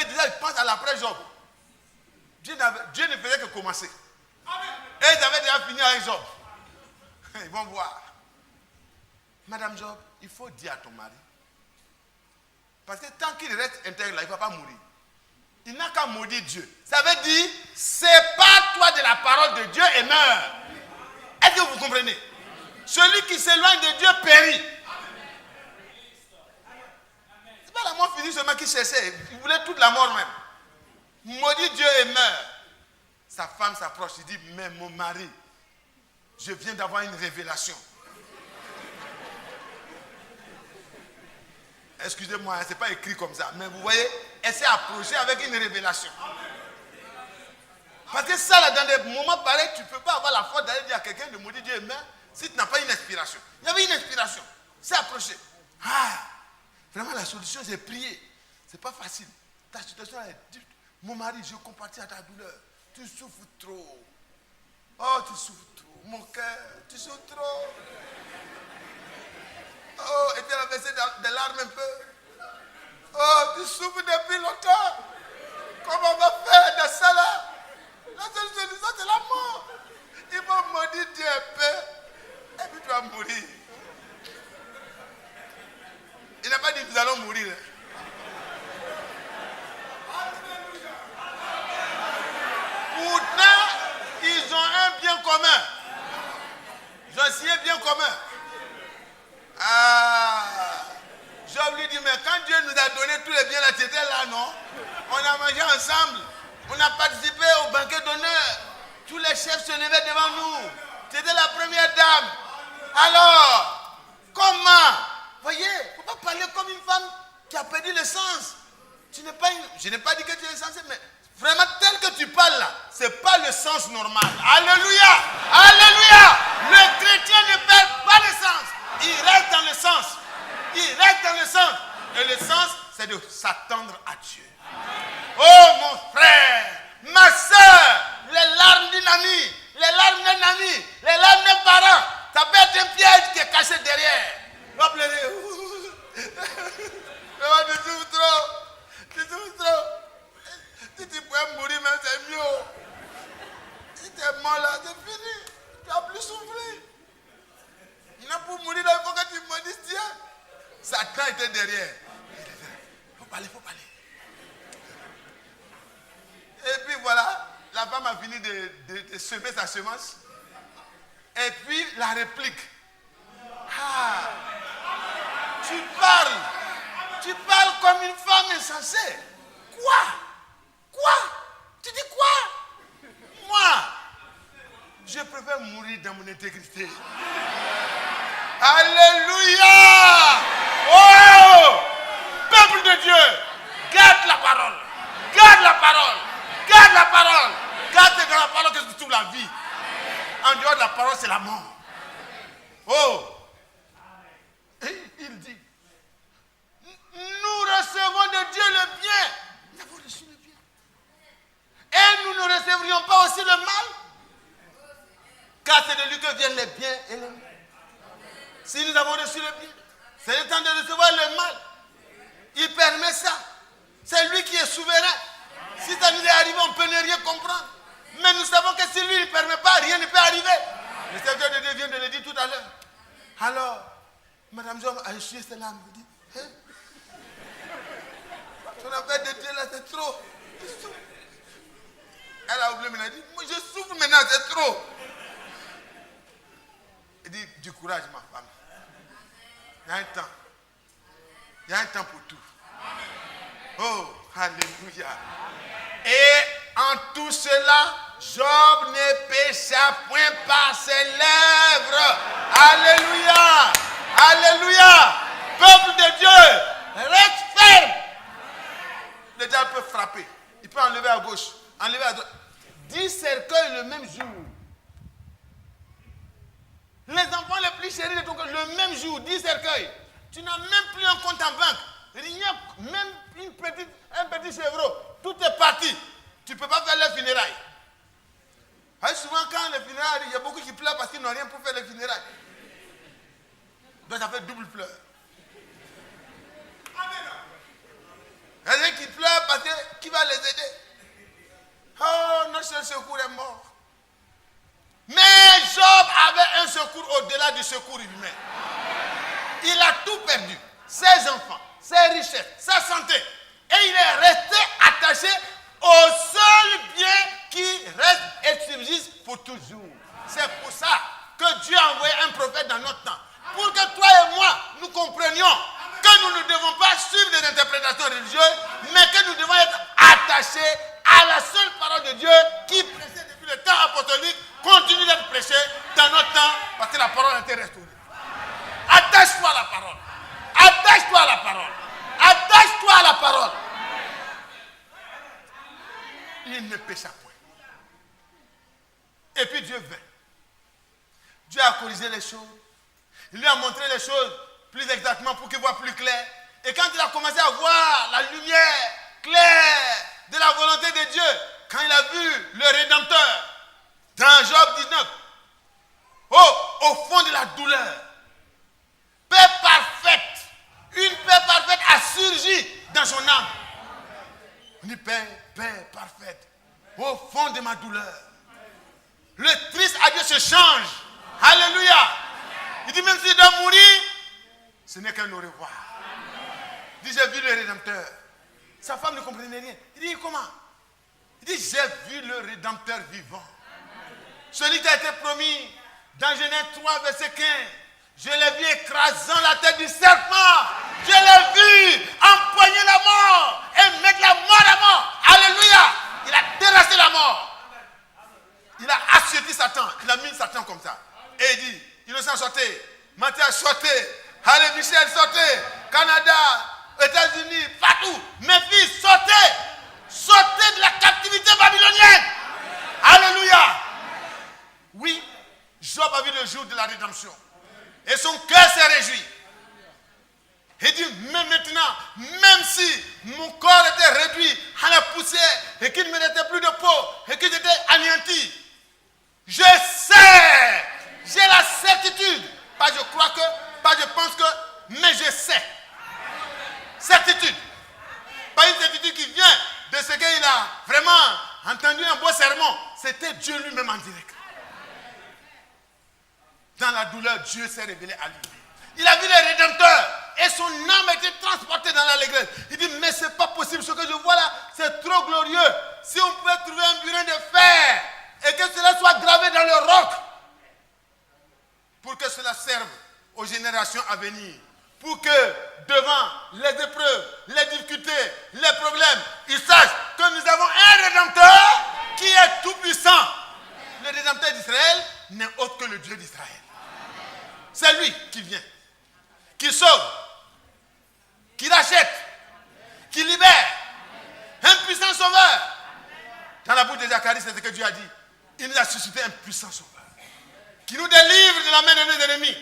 Et déjà, il pense à l'après-Job. Dieu ne faisait que commencer. Et ils avaient déjà fini avec Job. Ils vont voir. Madame Job, il faut dire à ton mari. Parce que tant qu'il reste intègre là, il ne va pas mourir. Il n'a qu'à maudire Dieu. Ça veut dire, sépare-toi de la parole de Dieu et meurs. Est-ce que vous comprenez? Celui qui s'éloigne de Dieu périt. C'est pas la mort physique seulement qui cherchait. Il voulait toute la mort même. Maudit Dieu et meurt. Sa femme s'approche. Il dit, mais mon mari, je viens d'avoir une révélation. Excusez-moi, ce n'est pas écrit comme ça. Mais vous voyez, elle s'est approchée avec une révélation. Parce que ça, là, dans des moments pareils, tu ne peux pas avoir la foi d'aller dire à quelqu'un de maudire Dieu et meurt si tu n'as pas une inspiration. Il y avait une inspiration. C'est approché. Vraiment, la solution, c'est prier. Ce n'est pas facile. Ta situation est dure. Mon mari, je compatis à ta douleur. Tu souffres trop. Oh, tu souffres trop. Mon cœur, tu souffres trop. Oh, et puis elle a versé des larmes un peu. Oh, tu souffres depuis longtemps. Comment on va faire de ça là? La seule solution, c'est la mort. Il va maudire Dieu un peu. Et puis tu vas mourir. Il n'a pas dit que nous allons mourir. Pourtant, ils ont un bien commun. Ils ont signé bien commun. Job lui dit, mais quand Dieu nous a donné tous les biens là, tu étais là, non? On a mangé ensemble. On a participé au banquet d'honneur. Tous les chefs se levaient devant nous. Tu étais la première dame. Alors, comment? Voyez, il ne faut pas parler comme une femme qui a perdu le sens. Tu n'es pas je n'ai pas dit que tu es insensé, mais vraiment tel que tu parles là, ce n'est pas le sens normal. Alléluia! Alléluia! Le chrétien ne perd pas le sens. Il reste dans le sens. Il reste dans le sens. Et le sens, c'est de s'attendre à Dieu. Oh mon frère, ma soeur, les larmes d'une amie, les larmes d'un ami, les larmes d'un parent, ça peut être un piège qui est caché derrière. Tu vas pleurer. Tu souffres trop. Tu souffres trop. Si tu pouvais mourir même, c'est mieux. Si tu es mort là, c'est fini. Tu n'as plus souffrir. Il n'a pour mourir là, il faut que tu maudisses Dieu. Satan était derrière. Il faut parler, il faut parler. Et puis voilà, la femme a fini de semer sa semence. Et puis la réplique. Ah, tu parles comme une femme insensée. Quoi? Tu dis quoi? Moi, je préfère mourir dans mon intégrité. Alléluia! Oh! Peuple de Dieu, garde la parole. Garde la parole. Garde la parole. Garde dans la parole que tu trouves la vie. En dehors de la parole, c'est la mort. Oh! Et il dit, nous recevons de Dieu le bien. Nous avons reçu le bien. Et nous ne recevrions pas aussi le mal. Car c'est de lui que viennent les biens et les mal. Si nous avons reçu le bien, c'est le temps de recevoir le mal. Il permet ça. C'est lui qui est souverain. Si ça nous est arrivé, on ne peut rien comprendre. Mais nous savons que si lui ne permet pas, rien ne peut arriver. Le serviteur de Dieu vient de le dire tout à l'heure. Alors, Madame Job a essuyé ses larmes. Elle dit, hein? Ton affaire de Dieu là, c'est trop. Elle a oublié, mais elle a dit, moi je souffre maintenant, c'est trop. Elle dit, du courage ma femme. Il y a un temps. Il y a un temps pour tout. Oh, alléluia. Et en tout cela, Job ne pécha point par ses lèvres. Alléluia. Alléluia. Peuple de Dieu, reste ferme. Le diable peut frapper. Il peut enlever à gauche, enlever à droite. 10 cercueils le même jour. Les enfants les plus chéris de ton cœur, le même jour, 10 cercueils. Tu n'as même plus un compte en banque. Rien, même un petit chevreau. Tout est parti. Tu ne peux pas faire les funérailles. Et souvent, quand les funérailles, il y a beaucoup qui pleurent parce qu'ils n'ont rien pour faire les funérailles. Donc ça fait double pleur. Il y a des qui pleurent parce que qui va les aider? Oh, notre seul secours est mort. Mais Job avait un secours au-delà du secours humain. Il a tout perdu. Ses enfants, ses richesses, sa santé. Et il est resté attaché au seul bien qui reste et subsiste pour toujours. C'est pour ça que Dieu a envoyé un prophète dans notre temps. Pour que toi et moi, nous comprenions que nous ne devons pas suivre des interprétations religieuses, mais que nous devons être attachés à la seule parole de Dieu qui prêchait depuis le temps apostolique, continue d'être prêchée dans notre temps parce que la parole a été restaurée. Attache-toi à la parole. Attache-toi à la parole. Attache-toi à la parole. Il ne pécha point. Et puis Dieu vint. Dieu a corrigé les choses. Il lui a montré les choses plus exactement pour qu'il voit plus clair. Et quand il a commencé à voir la lumière claire de la volonté de Dieu, quand il a vu le Rédempteur, dans Job 19, au fond de la douleur, paix parfaite, une paix parfaite a surgi dans son âme. On dit paix parfaite, au fond de ma douleur. Le triste adieu se change. Alléluia. Il dit même s'il doit mourir, ce n'est qu'un au revoir. Il dit j'ai vu le Rédempteur. Sa femme ne comprenait rien. Il dit comment? Il dit j'ai vu le Rédempteur vivant. Celui qui a été promis dans Genèse 3 verset 15. Je l'ai vu écrasant la tête du serpent. Je l'ai vu empoigner la mort et mettre la mort à mort. Alléluia. Il a terrassé la mort. Il a assujetti Satan. Il a mis Satan comme ça. Et il dit, Innocent sortez, Mathias sortez, allez Michel sortez, Canada, États-Unis, partout. Mes fils sortez. Sortez de la captivité babylonienne. Alléluia. Oui, Job a vu le jour de la rédemption. Et son cœur s'est réjoui. Il dit, même maintenant, même si mon corps était réduit à la poussière et qu'il ne me restait plus de peau et que j'étais anéanti, je sais, j'ai la certitude, pas je crois que, pas je pense que, mais je sais. Certitude. Pas une certitude qui vient de ce qu'il a vraiment entendu un beau sermon. C'était Dieu lui-même en direct. Dans la douleur, Dieu s'est révélé à lui. Il a vu les rédempteurs et son âme a été transportée dans l'allégresse. Il dit, mais ce n'est pas possible, ce que je vois là, c'est trop glorieux. Si on pouvait trouver un burin de fer et que cela soit gravé dans le roc pour que cela serve aux générations à venir. Pour que devant les épreuves, les difficultés, les problèmes, ils sachent que nous avons un Rédempteur qui est tout puissant. Le Rédempteur d'Israël n'est autre que le Dieu d'Israël. C'est lui qui vient, qui sauve, qui rachète, qui libère. Un puissant sauveur. Dans la bouche de Zacharie, c'est ce que Dieu a dit. Il nous a suscité un puissant sauveur qui nous délivre de la main de nos ennemis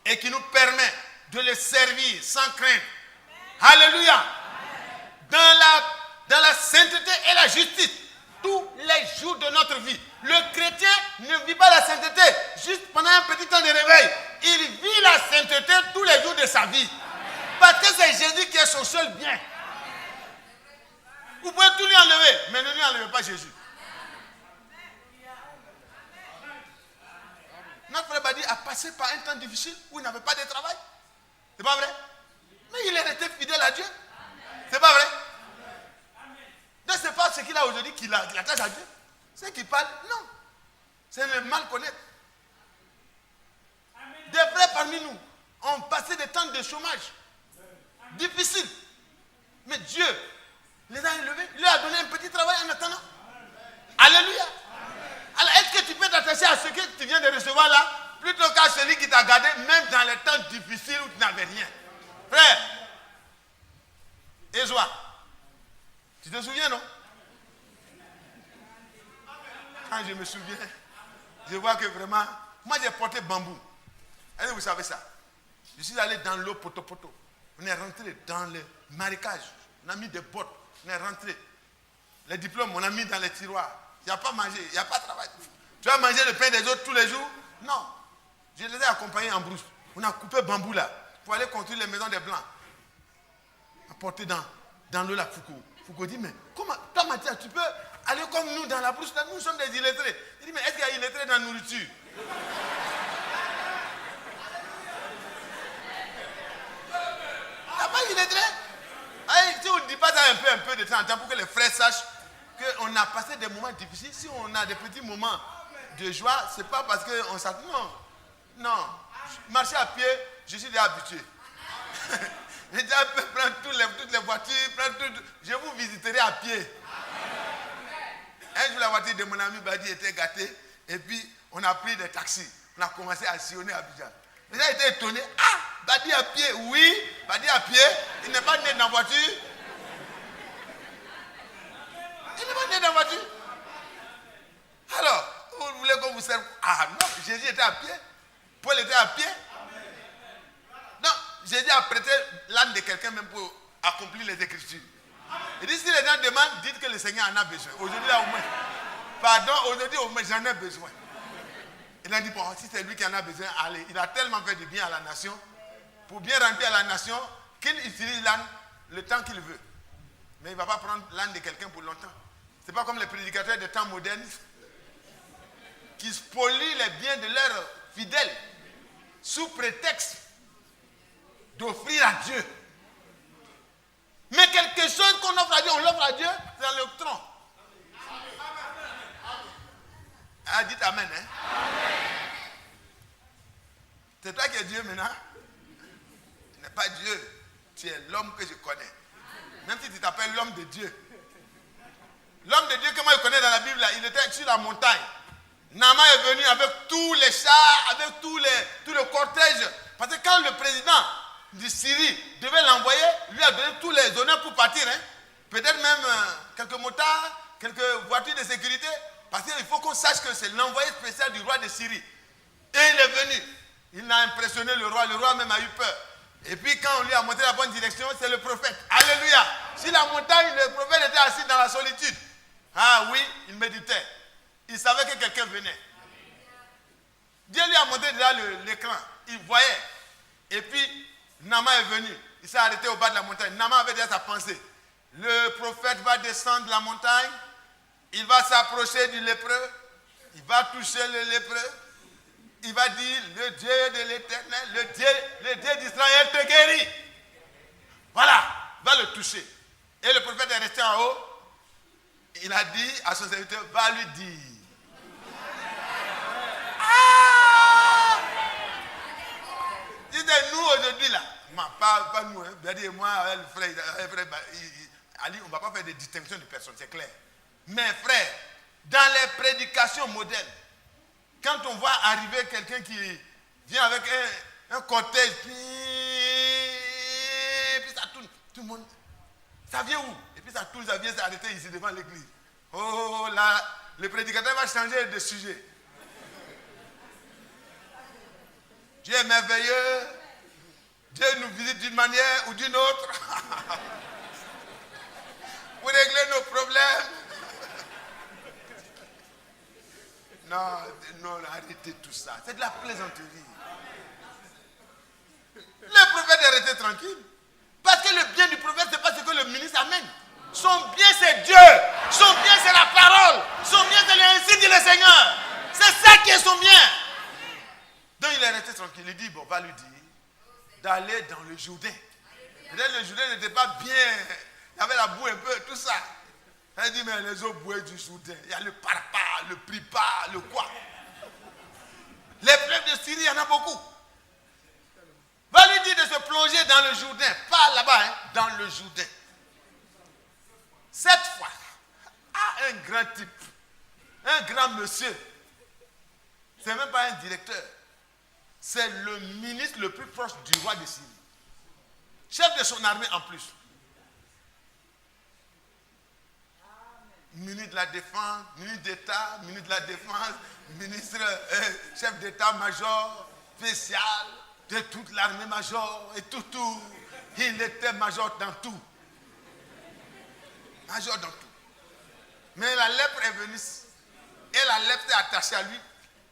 et qui nous permet de les servir sans crainte. Alléluia. Dans la sainteté et la justice, tous les jours de notre vie. Le chrétien ne vit pas la sainteté juste pendant un petit temps de réveil. Il vit la sainteté tous les jours de sa vie. Parce que c'est Jésus qui est son seul bien. Vous pouvez tout lui enlever, mais ne lui enlevez pas Jésus. Notre frère Badi a passé par un temps difficile où il n'avait pas de travail. C'est pas vrai? Mais il est resté fidèle à Dieu. C'est pas vrai? Donc c'est pas ce qu'il a aujourd'hui qu'il attache à Dieu. C'est qu'il parle, non. C'est le mal connaître. Des frères parmi nous ont passé des temps de chômage difficiles. Mais Dieu les a élevés, il leur a donné un petit travail en attendant. Alléluia. Alors est-ce que tu peux t'attacher à ce que tu viens de recevoir là, plutôt qu'à celui qui t'a gardé, même dans les temps difficiles où tu n'avais rien? Frère, Ezra, tu te souviens, non? Quand je me souviens, je vois que vraiment, moi j'ai porté bambou. Est-ce que vous savez ça? Je suis allé dans l'eau poto-poto. On est rentré dans le marécage. On a mis des bottes. On est rentré. Les diplômes, on a mis dans les tiroirs. Il n'y a pas mangé, il n'y a pas travail. Tu vas manger le pain des autres tous les jours? Non. Je les ai accompagnés en brousse. On a coupé bambou là pour aller construire les maisons des Blancs. Apporté dans l'eau là, Foucault. Foucault dit, mais comment, toi Mathias, tu peux aller comme nous dans la brousse là? Nous sommes des illettrés. Il dit, mais est-ce qu'il y a illettrés dans la nourriture? Il n'y a pas illettrés. Si on ne dit pas ça un peu de temps en temps pour que les frères sachent qu'on a passé des moments difficiles, si on a des petits moments de joie, ce n'est pas parce qu'on s'attend. Non. Marcher à pied, je suis déjà habitué. J'ai déjà pu prendre toutes les voitures, je vous visiterai à pied. Un jour, la voiture de mon ami Badi était gâtée, et puis on a pris des taxis. On a commencé à sillonner Abidjan. Les gens étaient étonnés. Ah, Badi à pied, oui, Badi à pied, il n'est pas né dans la voiture. Il n'est pas né dans la voiture. Alors, vous voulez qu'on vous serve? Ah non, Jésus était à pied. Paul était à pied. Non, Jésus a prêté l'âme de quelqu'un même pour accomplir les Écritures. Il dit, si les gens demandent, dites que le Seigneur en a besoin. Aujourd'hui, là, au moins. Pardon, aujourd'hui, au moins, j'en ai besoin. Il a dit, bon, si c'est lui qui en a besoin, allez. Il a tellement fait du bien à la nation, pour bien remplir à la nation, qu'il utilise l'âne le temps qu'il veut. Mais il ne va pas prendre l'âne de quelqu'un pour longtemps. Ce n'est pas comme les prédicateurs des temps modernes qui spolient les biens de leurs fidèles sous prétexte d'offrir à Dieu. Mais quelque chose qu'on offre à Dieu, on l'offre à Dieu, c'est le tronc. Ah, dites Amen. Hein? Amen. C'est toi qui es Dieu maintenant. Tu n'es pas Dieu. Tu es l'homme que je connais. Même si tu t'appelles l'homme de Dieu. L'homme de Dieu que moi je connais dans la Bible, là, il était sur la montagne. Naaman est venu avec tous les chars, avec tout le cortège. Parce que quand le président de Syrie devait l'envoyer, lui a donné tous les honneurs pour partir. Hein. Peut-être même quelques motards, quelques voitures de sécurité. Parce qu'il faut qu'on sache que c'est l'envoyé spécial du roi de Syrie. Et il est venu. Il a impressionné le roi même a eu peur. Et puis quand on lui a montré la bonne direction, c'est le prophète. Alléluia. Sur la montagne, le prophète était assis dans la solitude. Ah oui, il méditait. Il savait que quelqu'un venait. Dieu lui a montré déjà l'écran. Il voyait. Et puis, Naaman est venu. Il s'est arrêté au bas de la montagne. Naaman avait déjà sa pensée. Le prophète va descendre la montagne. Il va s'approcher du lépreux. Il va toucher le lépreux. Il va dire, le Dieu de l'Éternel, le Dieu d'Israël te guérit. Voilà, va le toucher. Et le prophète est resté en haut. Il a dit à son serviteur, va lui dire. Ah! nous aujourd'hui là, pas nous, hein, Badi et moi, le frère Ali, on ne va pas faire des distinctions de personnes, c'est clair. Mais frère, dans les prédications modernes, quand on voit arriver quelqu'un qui vient avec un cortège, puis ça tourne, tout le monde, ça vient où? Et puis ça tourne, ça vient s'arrêter ici devant l'église. Oh là, le prédicateur va changer de sujet. Dieu est merveilleux. Dieu nous visite d'une manière ou d'une autre. Pour régler nos problèmes. Non, arrêtez tout ça. C'est de la plaisanterie. Le prophète est resté tranquille. Parce que le bien du prophète, ce n'est pas ce que le ministre amène. Son bien, c'est Dieu. Son bien, c'est la parole. Son bien, c'est ainsi dit le Seigneur. C'est ça qui est son bien. Donc il est resté tranquille. Il dit, bon, va lui dire d'aller dans le Jourdain. Peut-être le Jourdain n'était pas bien. Il y avait la boue un peu, tout ça. Il dit, mais les eaux bouées du Jourdain, il y a le Parpa, le Pripa, le quoi. Les fleuves de Syrie, il y en a beaucoup. Va lui dire de se plonger dans le Jourdain. Pas là-bas, hein, dans le Jourdain. Cette fois, un grand type, un grand monsieur, c'est même pas un directeur, c'est le ministre le plus proche du roi de Syrie. Chef de son armée en plus. Ministre de la Défense, ministre d'État, ministre de la Défense, ministre, chef d'État-major spécial de toute l'armée-major et tout. Il était major dans tout. Major dans tout. Mais la lèpre est venue et la lèpre est attachée à lui.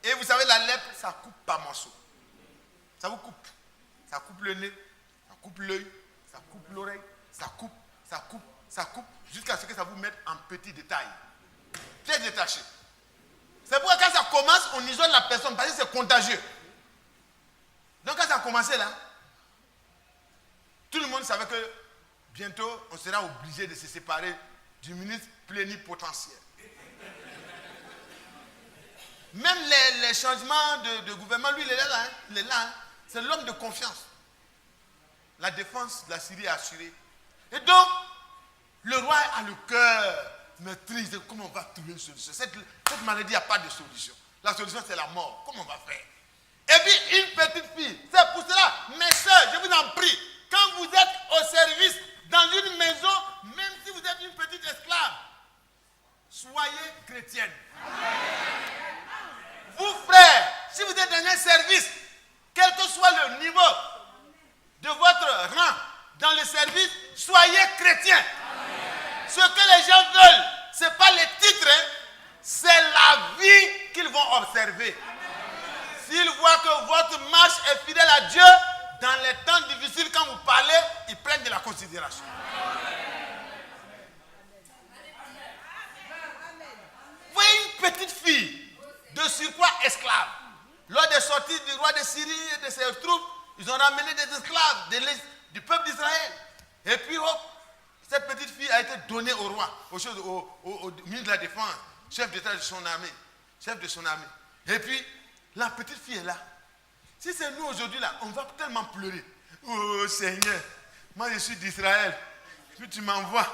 Et vous savez, la lèpre, ça coupe par morceaux. Ça vous coupe. Ça coupe le nez, ça coupe l'œil, ça coupe l'oreille, ça coupe, jusqu'à ce que ça vous mette en petits détails. Très détaché. C'est pourquoi quand ça commence, on isole la personne parce que c'est contagieux. Donc quand ça a commencé là, tout le monde savait que bientôt on sera obligé de se séparer du ministre plénipotentiaire. Même les changements de gouvernement, lui il est là, hein, il est là. Hein. C'est l'homme de confiance. La défense de la Syrie est assurée. Et donc, le roi a le cœur maîtrisé. Comment on va trouver une solution? Cette maladie, il n'y a pas de solution. La solution, c'est la mort. Comment on va faire? Et puis, une petite fille. C'est pour cela, mes soeurs, je vous en prie, quand vous êtes au service dans une maison, même si vous êtes une petite esclave, soyez chrétienne. Vous, frères, si vous êtes dans un service, quel que soit le niveau de votre rang dans le service, soyez chrétiens. Ce que les gens veulent, ce n'est pas les titres, hein, c'est la vie qu'ils vont observer. S'ils voient que votre marche est fidèle à Dieu, dans les temps difficiles, quand vous parlez, ils prennent de la considération. Vous voyez une petite fille de surcroît esclave. Lors des sorties du roi de Syrie et de ses troupes, ils ont ramené des esclaves du peuple d'Israël. Et puis, hop, cette petite fille a été donnée au roi, au ministre de la Défense, chef d'État de son armée, chef de son armée. Et puis, la petite fille est là. Si c'est nous aujourd'hui là, on va tellement pleurer. Oh Seigneur, moi je suis d'Israël. Puis tu m'envoies.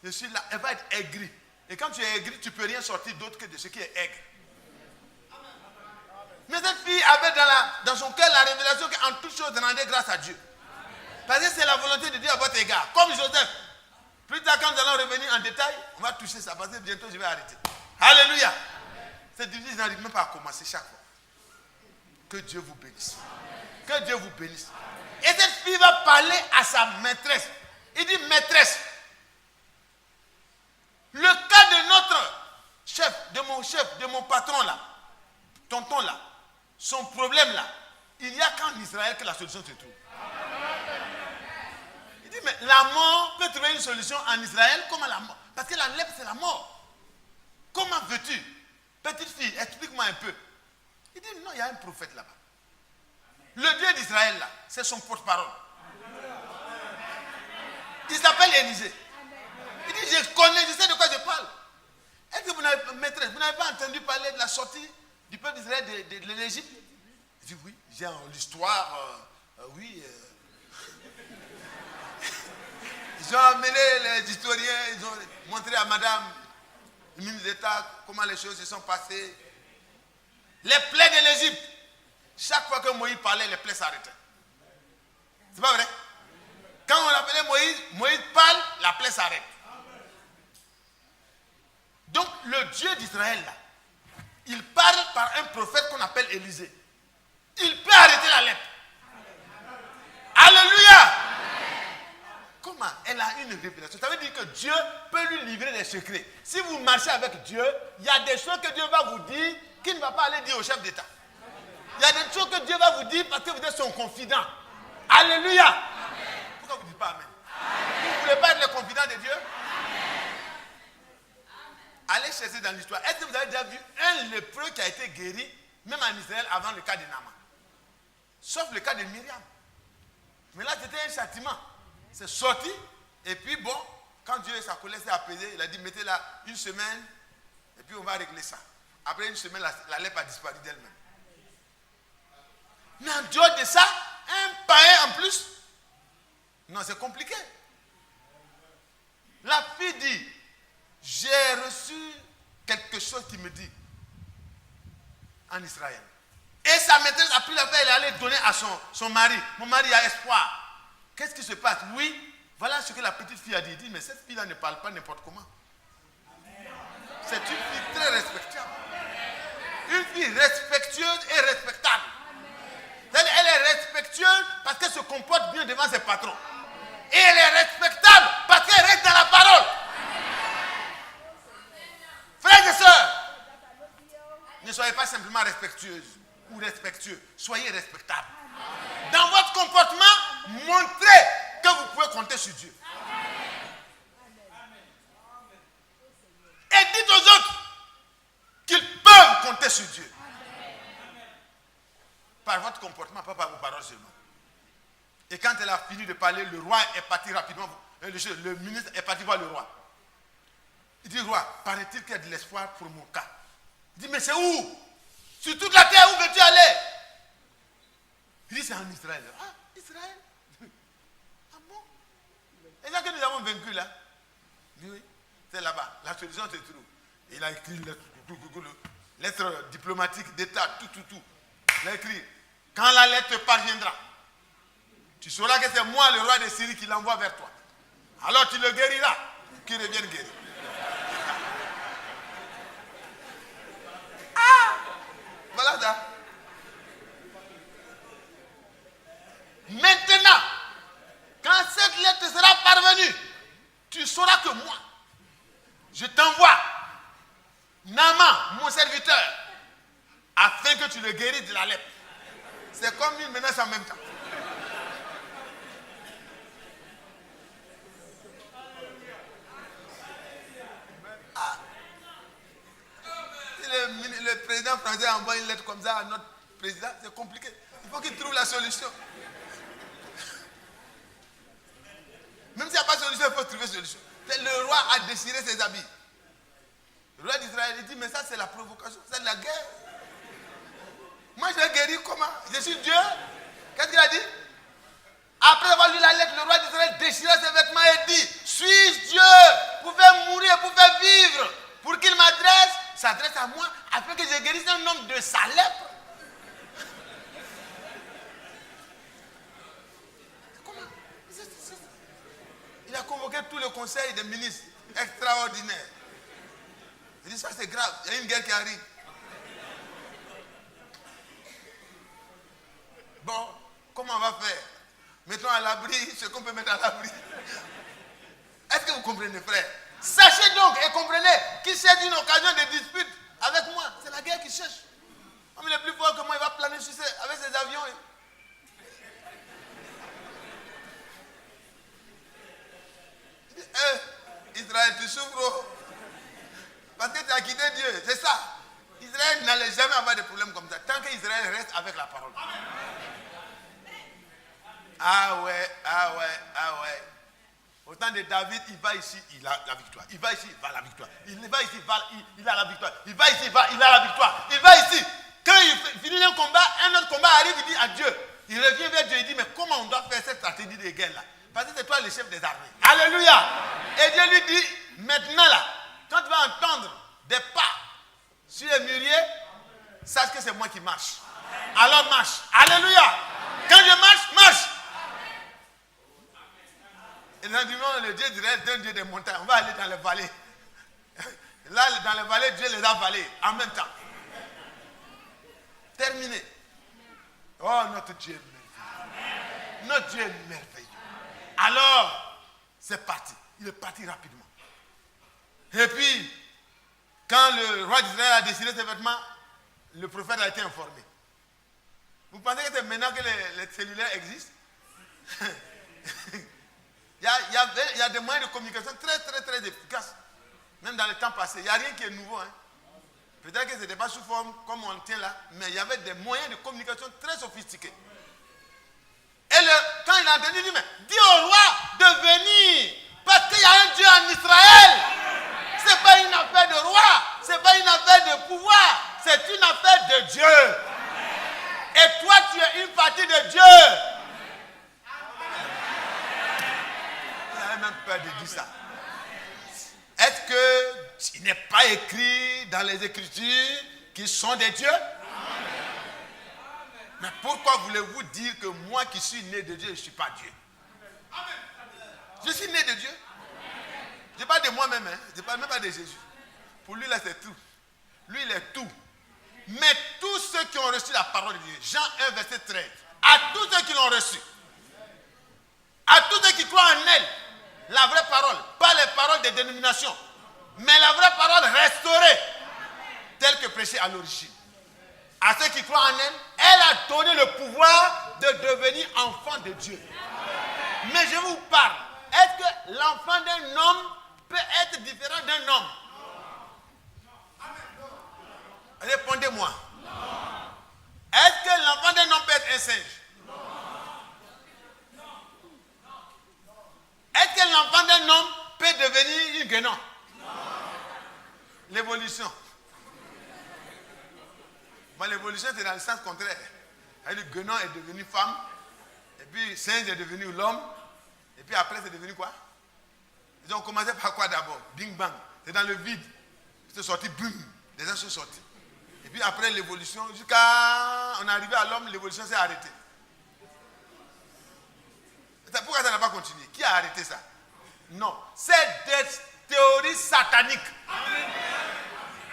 Je suis là, elle va être aigrie. Et quand tu es aigri, tu ne peux rien sortir d'autre que de ce qui est aigre. Mais cette fille avait dans son cœur la révélation qu'en toute chose, rendez grâce à Dieu. Parce que c'est la volonté de Dieu à votre égard. Comme Joseph. Plus tard, quand nous allons revenir en détail, on va toucher ça. Parce que bientôt, je vais arrêter. Alléluia. Cette difficile n'arrive même pas à commencer chaque fois. Que Dieu vous bénisse. Que Dieu vous bénisse. Et cette fille va parler à sa maîtresse. Il dit, maîtresse, le cas de notre chef, de mon patron là, tonton là, son problème là, il n'y a qu'en Israël que la solution se trouve. Il dit, mais la mort peut trouver une solution en Israël. Comment la mort? Parce que la lèpre, c'est la mort. Comment veux-tu? Petite fille, explique-moi un peu. Il dit, non, il y a un prophète là-bas. Le Dieu d'Israël là, c'est son porte-parole. Il s'appelle Élisée. Il dit, je connais, je sais de quoi je parle. Est-ce que vous n'avez pas entendu parler de la sortie du peuple d'Israël de l'Égypte? Il dit, oui, j'ai l'histoire Oui. Ils ont amené les historiens, ils ont montré à madame, le ministre d'État, comment les choses se sont passées. Les plaies de l'Égypte, chaque fois que Moïse parlait, les plaies s'arrêtaient. C'est pas vrai? Quand on appelait Moïse, Moïse parle, la plaie s'arrête. Donc le Dieu d'Israël, là, il parle par un prophète qu'on appelle Élisée. Il peut arrêter la lèpre. Alléluia! Comment? Elle a une révélation. Ça veut dire que Dieu peut lui livrer des secrets. Si vous marchez avec Dieu, il y a des choses que Dieu va vous dire qu'il ne va pas aller dire au chef d'État. Il y a des choses que Dieu va vous dire parce que vous êtes son confident. Alléluia! Pourquoi vous ne dites pas Amen? Vous ne voulez pas être le confident de Dieu? Allez chercher dans l'histoire. Est-ce que vous avez déjà vu un lépreux qui a été guéri, même en Israël, avant le cas de Naaman? Sauf le cas de Myriam. Mais là, c'était un châtiment. C'est sorti, et puis bon, quand Dieu, sa colère s'est apaisée, il a dit, mettez-la une semaine, et puis on va régler ça. Après une semaine, la lèpre a disparu d'elle-même. Mais en dehors de ça, un païen en plus, non, c'est compliqué. La fille dit, j'ai reçu quelque chose qui me dit, en Israël. Et sa maîtresse a pris la feuille, elle est allée donner à son mari. Mon mari a espoir. Qu'est-ce qui se passe? Oui, voilà ce que la petite fille a dit. Il dit, mais cette fille-là ne parle pas n'importe comment. C'est une fille très respectable. Une fille respectueuse et respectable. Elle est respectueuse parce qu'elle se comporte bien devant ses patrons. Et elle est respectable parce qu'elle reste dans la parole. Frères et sœurs, ne soyez pas simplement respectueuses ou respectueux. Soyez respectables. Dans votre comportement, montrez que vous pouvez compter sur Dieu. Et dites aux autres qu'ils peuvent compter sur Dieu. Par votre comportement, pas par vos paroles seulement. Et quand elle a fini de parler, le roi est parti rapidement. Le ministre est parti voir le roi. Il dit, roi, paraît-il qu'il y a de l'espoir pour mon cas? Il dit, mais c'est où? Sur toute la terre, où veux-tu aller? Il dit, c'est en Israël. Ah, Israël? Ah bon? Et là que nous avons vaincu là? Il dit, oui, c'est là-bas. La solution se trouve. Il a écrit une lettre diplomatique d'État, tout. Il a écrit, quand la lettre te parviendra, tu sauras que c'est moi, le roi de Syrie, qui l'envoie vers toi. Alors tu le guériras, qu'il revienne guéri. Ah! Voilà ça. Maintenant, quand cette lettre sera parvenue, tu sauras que moi, je t'envoie Naaman, mon serviteur, afin que tu le guérisses de la lèpre. C'est comme une menace en même temps. Ah. Si le président français envoie une lettre comme ça à notre président, c'est compliqué. Il faut qu'il trouve la solution. Même s'il n'y a pas de solution, il faut trouver une solution. Le roi a déchiré ses habits. Le roi d'Israël, il dit, mais ça c'est la provocation, c'est la guerre. Moi je vais guérir comment? Je suis Dieu. Qu'est-ce qu'il a dit? Après avoir lu la lettre, le roi d'Israël déchira ses vêtements et dit, suis-je Dieu pour faire mourir, pour faire vivre, pour qu'il s'adresse à moi, afin que je guérisse un homme de sa lèpre? Comment? Il a convoqué tout le conseil des ministres extraordinaires. Il dit, ça c'est grave, il y a une guerre qui arrive. Bon, comment on va faire? Mettons à l'abri ce qu'on peut mettre à l'abri. Est-ce que vous comprenez, frère? Sachez donc et comprenez qu'il cherche une occasion de dispute avec moi. C'est la guerre qui cherche. Comme il est plus fort que moi, il va planer avec ses avions. Il dit, Israël, tu souffres parce que tu as quitté Dieu. C'est ça. Israël n'allait jamais avoir de problème comme ça. Tant qu'Israël reste avec la parole. Ah ouais. Au temps de David, il va ici, il a la victoire. Il va ici, il va la victoire. Il va ici, il a la victoire. Il va ici, il a la victoire. Il va ici. Quand il finit un combat, un autre combat arrive, il dit à Dieu, Il revient vers Dieu, il dit, mais comment on doit faire cette stratégie de guerre là? Parce que c'est toi le chef des armées. Alléluia. Et Dieu lui dit, maintenant là, quand tu vas entendre des pas sur les mûriers, sache que c'est moi qui marche. Alors marche. Alléluia. Quand je marche, marche. Et dans le Dieu d'Israël, c'est un Dieu des montagnes. On va aller dans les vallées. Là, dans les vallées, Dieu les a vallées en même temps. Terminé. Oh, notre Dieu est merveilleux. Notre Dieu est merveilleux. Alors, c'est parti. Il est parti rapidement. Et puis, quand le roi d'Israël a décidé ses vêtements, le prophète a été informé. Vous pensez que c'est maintenant que les cellulaires existent? il y a des moyens de communication très, très, très efficaces. Même dans le temps passé. Il n'y a rien qui est nouveau. Hein. Peut-être que ce n'était pas sous forme comme on le tient là, mais il y avait des moyens de communication très sophistiqués. Et quand il a entendu, il dit, mais dis au roi de venir, parce qu'il y a un Dieu en Israël. Ce n'est pas une affaire de roi, ce n'est pas une affaire de pouvoir, c'est une affaire de Dieu. Et toi, tu es une partie de Dieu. Il avait même peur de dire ça. Est-ce qu'il n'est pas écrit dans les Écritures qu'ils sont des dieux? Mais pourquoi voulez-vous dire que moi qui suis né de Dieu, je ne suis pas Dieu? Je suis né de Dieu. Je ne parle pas de moi-même, hein. Je ne parle même pas de Jésus. Pour lui, là, c'est tout. Lui, il est tout. Mais tous ceux qui ont reçu la parole de Dieu, Jean 1, verset 13, à tous ceux qui l'ont reçu, à tous ceux qui croient en elle, la vraie parole, pas les paroles des dénominations, mais la vraie parole restaurée, telle que prêchée à l'origine. À ceux qui croient en elle, elle a donné le pouvoir de devenir enfant de Dieu. Mais je vous parle, est-ce que l'enfant d'un homme peut être différent d'un homme? Répondez-moi. Est-ce que l'enfant d'un homme peut être un singe? Est-ce que l'enfant d'un homme peut devenir une guénon? L'évolution. Bon, l'évolution, c'est dans le sens contraire. Le guénon est devenu femme, et puis singe est devenu l'homme, et puis après, c'est devenu quoi? Ils ont commencé par quoi d'abord? Bing bang. C'est dans le vide. C'est sorti, boum. Les gens sont sortis. Et puis après l'évolution, jusqu'à on est arrivé à l'homme, l'évolution s'est arrêtée. Pourquoi ça n'a pas continué? Qui a arrêté ça? Non. C'est des théories sataniques.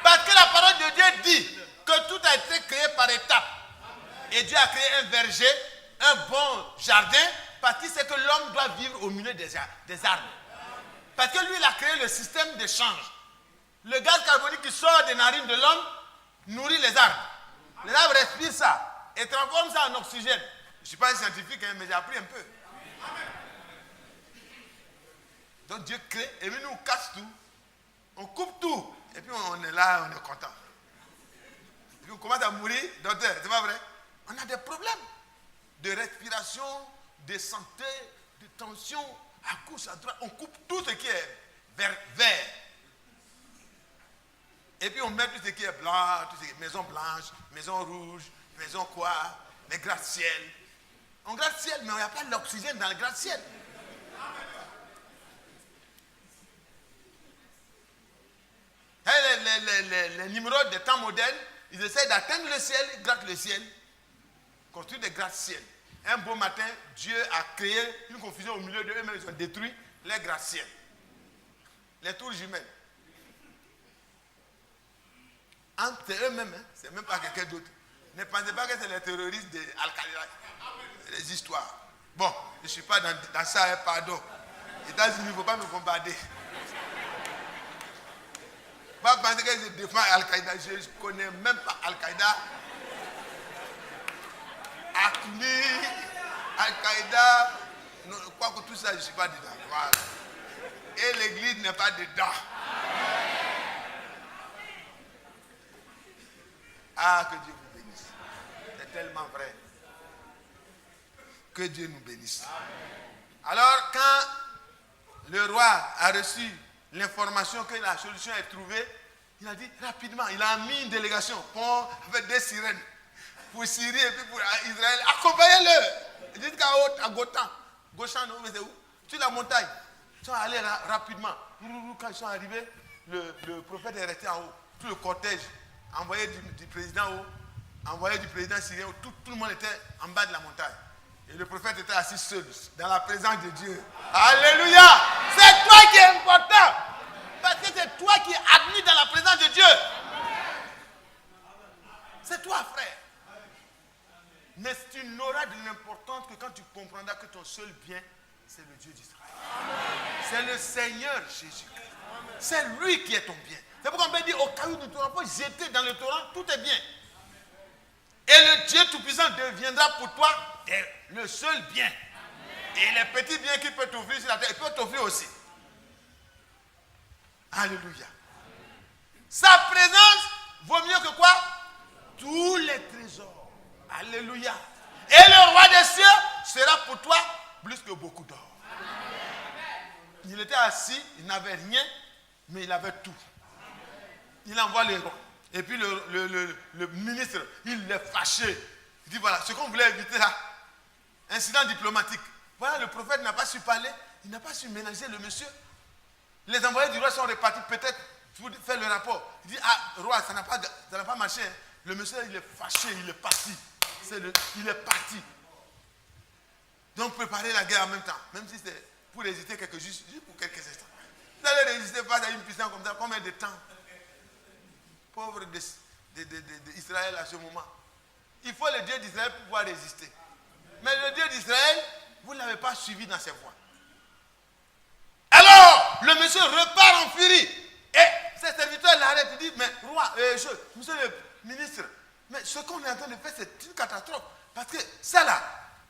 Parce que la parole de Dieu dit que tout a été créé par étapes. Et Dieu a créé un verger, un bon jardin, parce qu'il sait que l'homme doit vivre au milieu des arbres. Parce que lui, il a créé le système d'échange. Le gaz carbonique qui sort des narines de l'homme nourrit les arbres. Les arbres respirent ça et transforment ça en oxygène. Je ne suis pas un scientifique, hein, mais j'ai appris un peu. Donc Dieu crée et puis nous on casse tout. On coupe tout. Et puis on est là, on est content. Et puis on commence à mourir, docteur, c'est pas vrai? On a des problèmes de respiration, de santé, de tension, à gauche, à droite. On coupe tout ce qui est vert. Et puis on met tout ce qui est blanc, tout ce qui est maison blanche, maison rouge, maison quoi, les gratte-ciel. On gratte-ciel, mais il n'y a pas d'oxygène dans le gratte-ciel. Les Nimrods des temps modernes, ils essaient d'atteindre le ciel, ils grattent le ciel, construisent des gratte-ciel. Un beau matin, Dieu a créé une confusion au milieu d'eux, eux-mêmes ils ont détruit les gratte-ciel. Les tours jumelles. Entre eux-mêmes, hein, c'est même pas quelqu'un d'autre. Ne pensez pas que c'est les terroristes d'Al-Qaïda. Les histoires. Bon, je ne suis pas dans ça, hein, pardon. Les États-Unis, il ne faut pas me bombarder. Pas penser que je défends Al-Qaïda, je ne connais même pas Al-Qaïda. Acme, Al-Qaïda, je crois que tout ça, je ne suis pas dedans. Voilà. Et l'église n'est pas dedans. Ah, que Dieu vous bénisse. C'est tellement vrai. Que Dieu nous bénisse. Alors, quand le roi a reçu l'information que la solution est trouvée, il a dit rapidement, il a mis une délégation avec des sirènes. pour Syrie et puis pour Israël. Accompagnez-le. Jusqu'à Gotan. Goshan, c'est où? Sur la montagne. Ils sont allés rapidement. Quand ils sont arrivés, le prophète est resté en haut. Tout le cortège, envoyé du président haut, envoyé du président syrien, tout le monde était en bas de la montagne. Et le prophète était assis seul, dans la présence de Dieu. Alléluia! C'est toi qui es important. Parce que c'est toi qui es admis dans la présence de Dieu. C'est toi, frère. Mais tu n'auras de l'importance que quand tu comprendras que ton seul bien, c'est le Dieu d'Israël. C'est le Seigneur Jésus. C'est lui qui est ton bien. C'est pourquoi on peut dire au caillou du torrent, faut jeter dans le torrent, tout est bien. Et le Dieu Tout-Puissant deviendra pour toi le seul bien. Et les petits biens qu'il peut t'offrir sur la terre, il peut t'offrir aussi. Alléluia. Sa présence vaut mieux que quoi? Tous les trésors. Alléluia. Et le roi des cieux sera pour toi plus que beaucoup d'or. Il était assis, il n'avait rien, mais il avait tout. Il envoie les rois. Et puis le ministre, il est fâché. Il dit voilà, ce qu'on voulait éviter là, incident diplomatique. Voilà, le prophète n'a pas su parler, il n'a pas su ménager le monsieur. Les envoyés du roi sont repartis peut-être pour faire le rapport. Il dit ah, roi, ça n'a pas marché. Hein. Le monsieur, il est fâché, il est parti. Il est parti. Donc préparer la guerre en même temps, même si c'est pour résister juste pour quelques instants. Vous allez résister face à une puissance comme ça, combien de temps? Pauvre d'Israël à ce moment. Il faut le Dieu d'Israël pour pouvoir résister. Mais le Dieu d'Israël, vous ne l'avez pas suivi dans ses voies. Alors, le monsieur repart en furie. Et ses serviteurs l'arrêtent. Il dit, mais roi, monsieur le ministre, mais ce qu'on est en train de faire, c'est une catastrophe. Parce que ça là,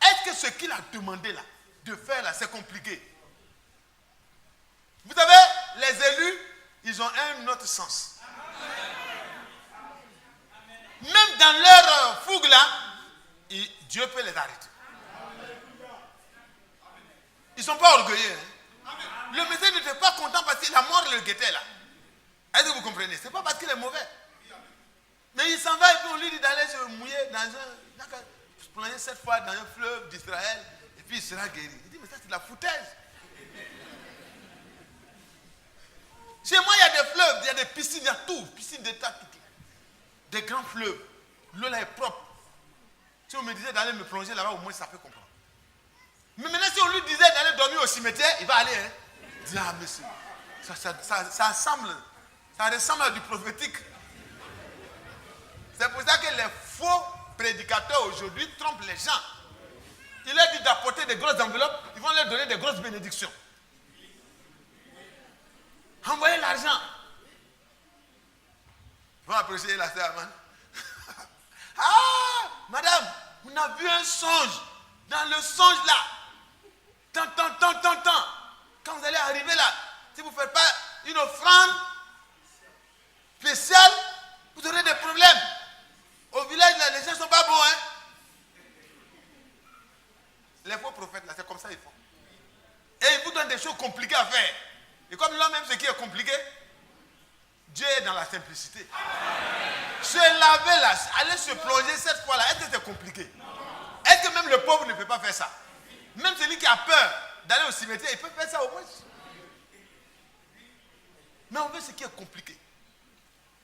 est-ce que ce qu'il a demandé là, de faire là, c'est compliqué? Vous savez, les élus, ils ont un autre sens. Même dans leur fougue là, Dieu peut les arrêter. Ils ne sont pas orgueilleux. Hein? Le monsieur n'était pas content parce que la mort le guettait là. Est-ce que vous comprenez? Ce n'est pas parce qu'il est mauvais. Mais il s'en va et puis on lui dit d'aller se mouiller dans se plonger cette fois dans un fleuve d'Israël et puis il sera guéri. Il dit mais ça c'est de la foutaise. Chez moi il y a des fleuves, il y a des piscines, il y a tout. Piscines d'état, tout. Des grands fleuves. L'eau là est propre. Si on me disait d'aller me plonger là-bas, au moins ça peut comprendre. Mais maintenant si on lui disait d'aller dormir au cimetière, il va aller. Hein? Il dit ah monsieur, ça ressemble à du prophétique. C'est pour ça que les faux prédicateurs aujourd'hui trompent les gens. Il leur dit d'apporter des grosses enveloppes, ils vont leur donner des grosses bénédictions. Envoyez l'argent. Ils vont approcher la sœur Aman. Ah, madame, on a vu un songe. Dans le songe là, tant. Quand vous allez arriver là, si vous ne faites pas une offrande spéciale, vous aurez des problèmes. Au village, là, les gens ne sont pas bons. Hein? Les faux prophètes, là, c'est comme ça ils font. Et ils vous donnent des choses compliquées à faire. Et comme là, même ce qui est compliqué, Dieu est dans la simplicité. Se laver là, aller se plonger cette fois-là, est-ce que c'est compliqué? Est-ce que même le pauvre ne peut pas faire ça? Même celui qui a peur d'aller au cimetière, il peut faire ça au moins. Mais on veut ce qui est compliqué.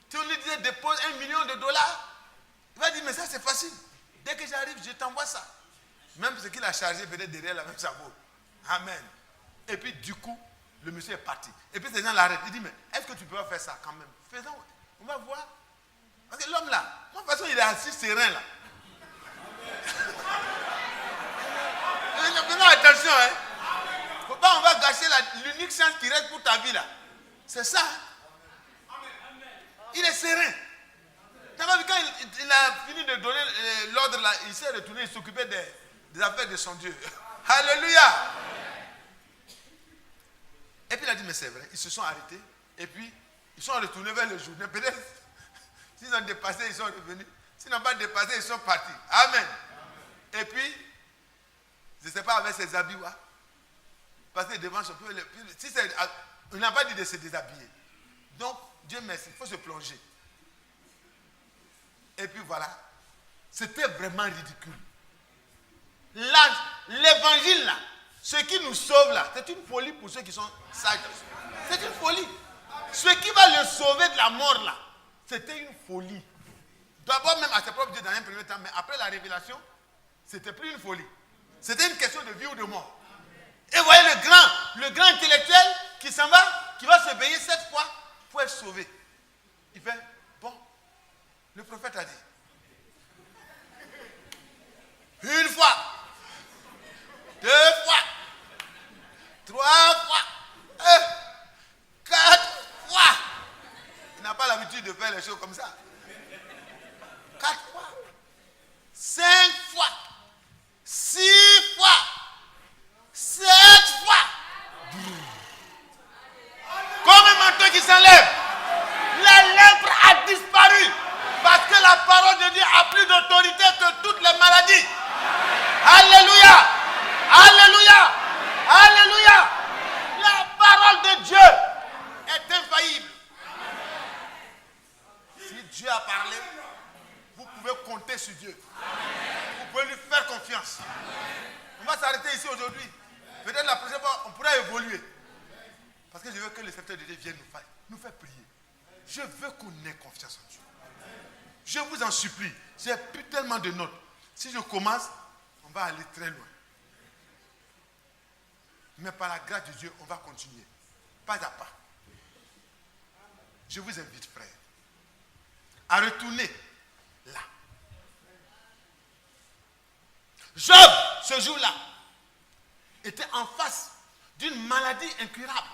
Si on lui disait dépose $1 million, il va dire mais ça c'est facile. Dès que j'arrive, je t'envoie ça. Même ce qu'il a chargé peut-être derrière la même sabot. Amen. Et puis du coup, le monsieur est parti. Et puis ces gens l'arrêtent. Il dit mais est-ce que tu peux faire ça quand même? Faisons, on va voir. Parce que l'homme là, de toute façon il est assis serein là. Faisons attention hein. Faut pas on va gâcher l'unique chance qui reste pour ta vie là. C'est ça. Il est serein. Quand il a fini de donner l'ordre là, il s'est retourné, il s'occupait des affaires de son Dieu. Alléluia. Et puis il a dit mais c'est vrai, ils se sont arrêtés et puis ils sont retournés vers le journée. Peut-être s'ils ont dépassé, ils sont revenus. S'ils n'ont pas dépassé, ils sont partis. Amen. Et puis, je ne sais pas avec ses habits, ouais. Parce que devant son peuple, si on n'a pas dit de se déshabiller. Donc, Dieu merci, il faut se plonger. Et puis voilà, C'était vraiment ridicule. L'évangile là, ce qui nous sauve là, c'est une folie pour ceux qui sont sages. C'est une folie. Ce qui va le sauver de la mort là, c'était une folie. D'abord même à ses propres yeux dans un premier temps, mais après la révélation, c'était plus une folie. C'était une question de vie ou de mort. Et vous voyez le grand intellectuel qui s'en va, qui va se baigner 7 fois pour être sauvé. Il fait, bon, le prophète a dit. Une fois, 2 fois, 3 fois, 4 fois. Il n'a pas l'habitude de faire les choses comme ça. 4 fois, 5 fois, 6 fois, 7 fois. Comme un manteau qui s'enlève. La lèpre a disparu. Parce que la parole de Dieu a plus d'autorité que toutes les maladies. Alléluia. Alléluia. Alléluia. La parole de Dieu est infaillible. Si Dieu a parlé, vous pouvez compter sur Dieu. Vous pouvez lui faire confiance. On va s'arrêter ici aujourd'hui. Peut-être la prochaine fois, on pourra évoluer. Parce que je veux que le serviteur de Dieu vienne nous faire prier. Je veux qu'on ait confiance en Dieu. Je vous en supplie. J'ai plus tellement de notes. Si je commence, on va aller très loin. Mais par la grâce de Dieu, on va continuer. Pas à pas. Je vous invite, frère, à retourner là. Job, ce jour-là, était en face d'une maladie incurable.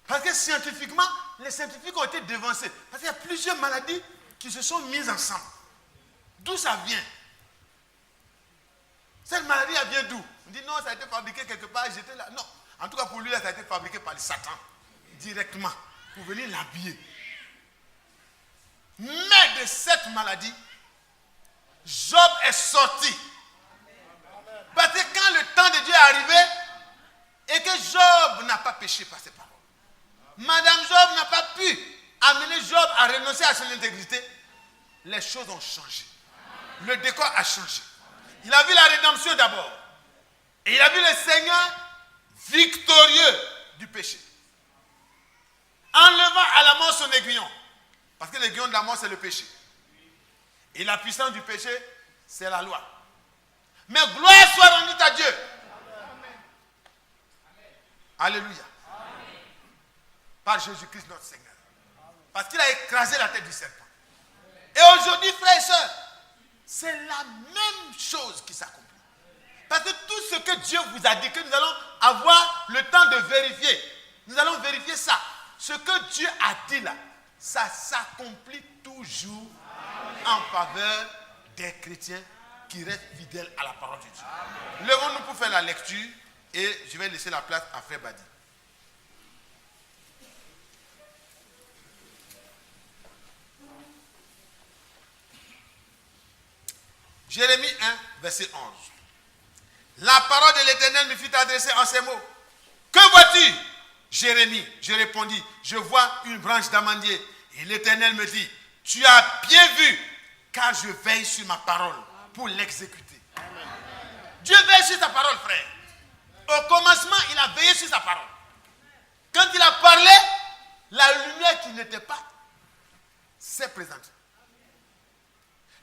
Parce que scientifiquement, les scientifiques ont été devancés. Parce qu'il y a plusieurs maladies qui se sont mises ensemble. D'où ça vient? Cette maladie, elle vient d'où? On dit non, ça a été fabriqué quelque part, j'étais là. Non, en tout cas pour lui, là, ça a été fabriqué par le Satan, directement, pour venir l'habiller. Mais de cette maladie, Job est sorti. Parce que quand le temps de Dieu est arrivé, et que Job n'a pas péché par ses paroles, Madame Job n'a pas pu amener Job à renoncer à son intégrité, les choses ont changé. Le décor a changé. Il a vu la rédemption d'abord. Et il a vu le Seigneur victorieux du péché. Enlevant à la mort son aiguillon. Parce que l'aiguillon de la mort, c'est le péché. Et la puissance du péché, c'est la loi. Mais gloire soit rendue à Dieu. Alléluia. Par Jésus-Christ notre Seigneur. Parce qu'il a écrasé la tête du serpent. Et aujourd'hui, frères et sœurs, c'est la même chose qui s'accomplit. Parce que tout ce que Dieu vous a dit, que nous allons avoir le temps de vérifier, nous allons vérifier ça. Ce que Dieu a dit là, ça s'accomplit toujours en faveur des chrétiens qui restent fidèles à la parole de Dieu. Levons-nous pour faire la lecture et je vais laisser la place à Frère Badi. Jérémie 1, verset 11. La parole de l'Éternel me fut adressée en ces mots. Que vois-tu, Jérémie? Je répondis, je vois une branche d'amandier. Et l'Éternel me dit, tu as bien vu, car je veille sur ma parole pour l'exécuter. Dieu veille sur sa parole, frère. Au commencement, il a veillé sur sa parole. Quand il a parlé, la lumière qui n'était pas s'est présentée.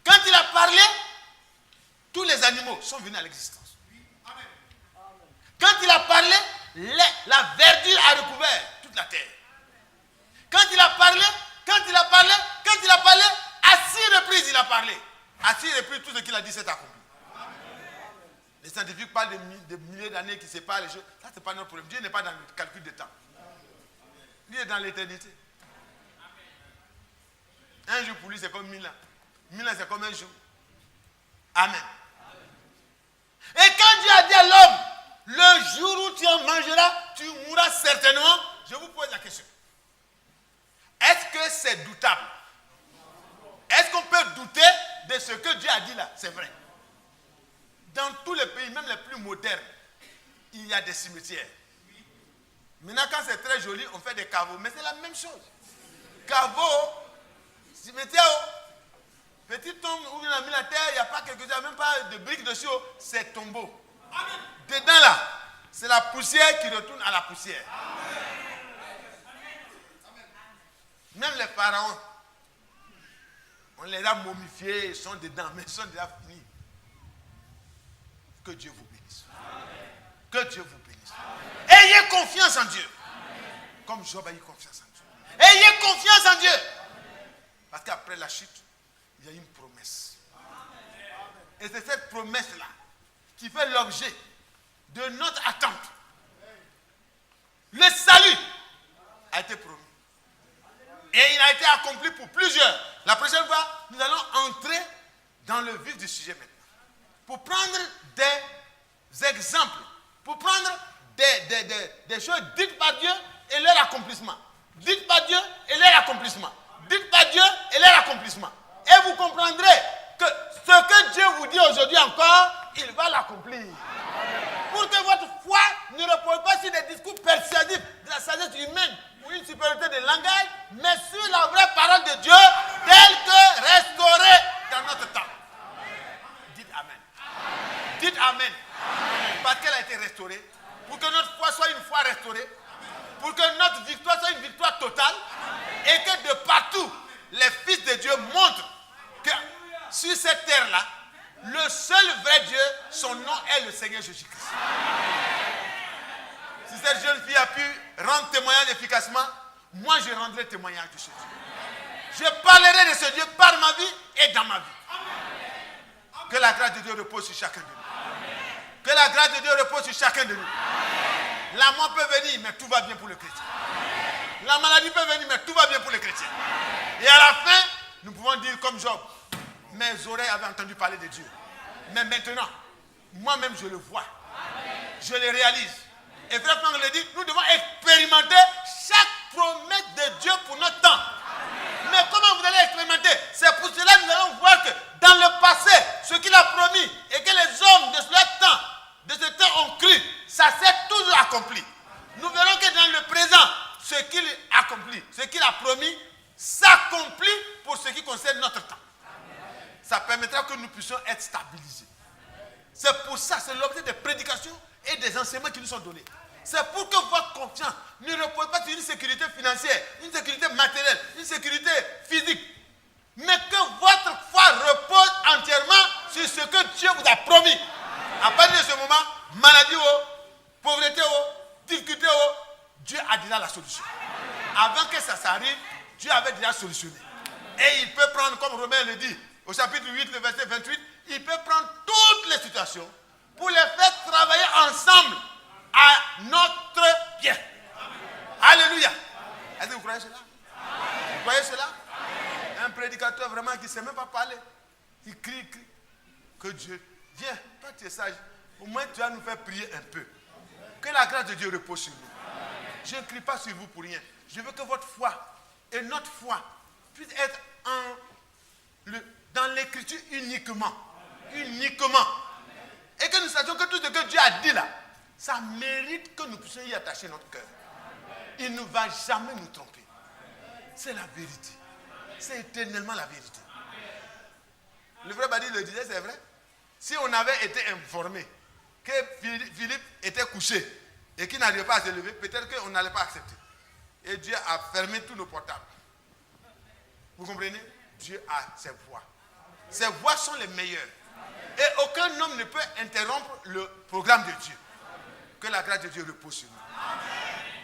Quand il a parlé, tous les animaux sont venus à l'existence. Quand il a parlé, la verdure a recouvert toute la terre. Quand il a parlé, à 6 reprises il a parlé. À 6 reprises, tout ce qu'il a dit s'est accompli. Les scientifiques parlent de milliers d'années qui séparent les choses. Ça, ce n'est pas notre problème. Dieu n'est pas dans le calcul de temps. Dieu est dans l'éternité. Un jour pour lui, c'est comme 1000 ans. 1000 ans, c'est comme un jour. Amen. Et quand Dieu a dit à l'homme, le jour où tu en mangeras, tu mourras certainement, je vous pose la question. Est-ce que c'est doutable? Est-ce qu'on peut douter de ce que Dieu a dit là? C'est vrai. Dans tous les pays, même les plus modernes, il y a des cimetières. Maintenant, quand c'est très joli, on fait des caveaux. Mais c'est la même chose. Caveau, cimetière, petite tombe où il y a a mis la terre, il n'y a pas quelque chose, même pas de briques dessus, c'est tombeau. Amen. Dedans là, c'est la poussière qui retourne à la poussière. Amen. Même les pharaons, on les a momifiés, ils sont dedans, mais ils sont déjà finis. Que Dieu vous bénisse. Amen. Que Dieu vous bénisse. Amen. Ayez confiance en Dieu. Amen. Comme Job a eu confiance en Dieu. Ayez confiance en Dieu. Amen. Parce qu'après la chute, il y a une promesse. Amen. Et c'est cette promesse-là qui fait l'objet de notre attente. Le salut a été promis. Et il a été accompli pour plusieurs. La prochaine fois, nous allons entrer dans le vif du sujet maintenant. Pour prendre des exemples, pour prendre des choses dites par Dieu et leur accomplissement. Dites par Dieu et leur accomplissement. Dites par Dieu et leur accomplissement. Et vous comprendrez que ce que Dieu vous dit aujourd'hui encore, il va l'accomplir. Pour que votre foi ne repose pas sur des discours persuasifs de la sagesse humaine ou une supériorité de langage, mais sur la vraie parole de Dieu, telle que restaurée dans notre temps. Dites Amen. Dites Amen. Parce qu'elle a été restaurée. Pour que notre foi soit une foi restaurée. Pour que notre victoire soit une victoire totale. Et que de partout, les fils de Dieu montrent que sur cette terre-là, le seul vrai Dieu, son nom est le Seigneur Jésus-Christ. Si cette jeune fille a pu rendre témoignage efficacement, moi je rendrai témoignage de ce Dieu. Je parlerai de ce Dieu par ma vie et dans ma vie. Que la grâce de Dieu repose sur chacun de nous. Que la grâce de Dieu repose sur chacun de nous. La mort peut venir, mais tout va bien pour le chrétien. La maladie peut venir, mais tout va bien pour le chrétien. Et à la fin, nous pouvons dire comme Job, mes oreilles avaient entendu parler de Dieu. Mais maintenant, moi-même je le vois. Je le réalise. Et frère Franck le dit, nous devons expérimenter chaque promesse de Dieu pour notre temps. Mais comment vous allez expérimenter? C'est pour cela que nous allons voir que dans le passé, ce qu'il a promis et que les hommes de ce temps ont cru, ça s'est toujours accompli. Nous verrons que dans le présent, ce qu'il accomplit, ce qu'il a promis, s'accomplit pour ce qui concerne notre temps. Ça permettra que nous puissions être stabilisés. C'est pour ça, c'est l'objet des prédications et des enseignements qui nous sont donnés. C'est pour que votre confiance ne repose pas sur une sécurité financière, une sécurité matérielle, une sécurité physique, mais que votre foi repose entièrement sur ce que Dieu vous a promis. À partir de ce moment, maladie, pauvreté, difficulté, Dieu a déjà la solution. Avant que ça s'arrive, Dieu avait déjà solutionné. Et il peut prendre, comme Romain le dit, au chapitre 8, le verset 28, il peut prendre toutes les situations pour les faire travailler ensemble à notre bien. Alléluia. Est-ce que vous croyez cela? Vous croyez cela? Un prédicateur vraiment qui ne sait même pas parler. Il crie. Que Dieu, viens, toi tu es sage. Au moins tu vas nous faire prier un peu. Que la grâce de Dieu repose sur nous. Je ne crie pas sur vous pour rien. Je veux que votre foi et notre foi puissent être dans l'écriture uniquement. Uniquement. Et que nous sachions que tout ce que Dieu a dit là, ça mérite que nous puissions y attacher notre cœur. Il ne va jamais nous tromper. C'est la vérité. C'est éternellement la vérité. Le frère Badi le disait, c'est vrai. Si on avait été informé que Philippe était couché et qu'il n'arrivait pas à se lever, peut-être qu'on n'allait pas accepter. Et Dieu a fermé tous nos portables. Vous comprenez? Dieu a ses voies. Ses voies sont les meilleures. Et aucun homme ne peut interrompre le programme de Dieu. Que la grâce de Dieu repose sur nous.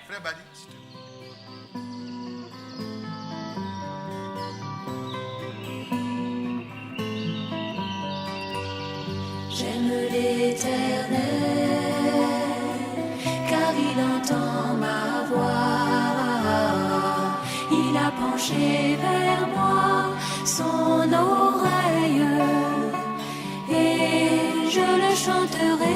Frère Badi, s'il te plaît. J'aime l'Éternel, car il entend ma voix. Il a penché vers moi son oreille, et je le chanterai.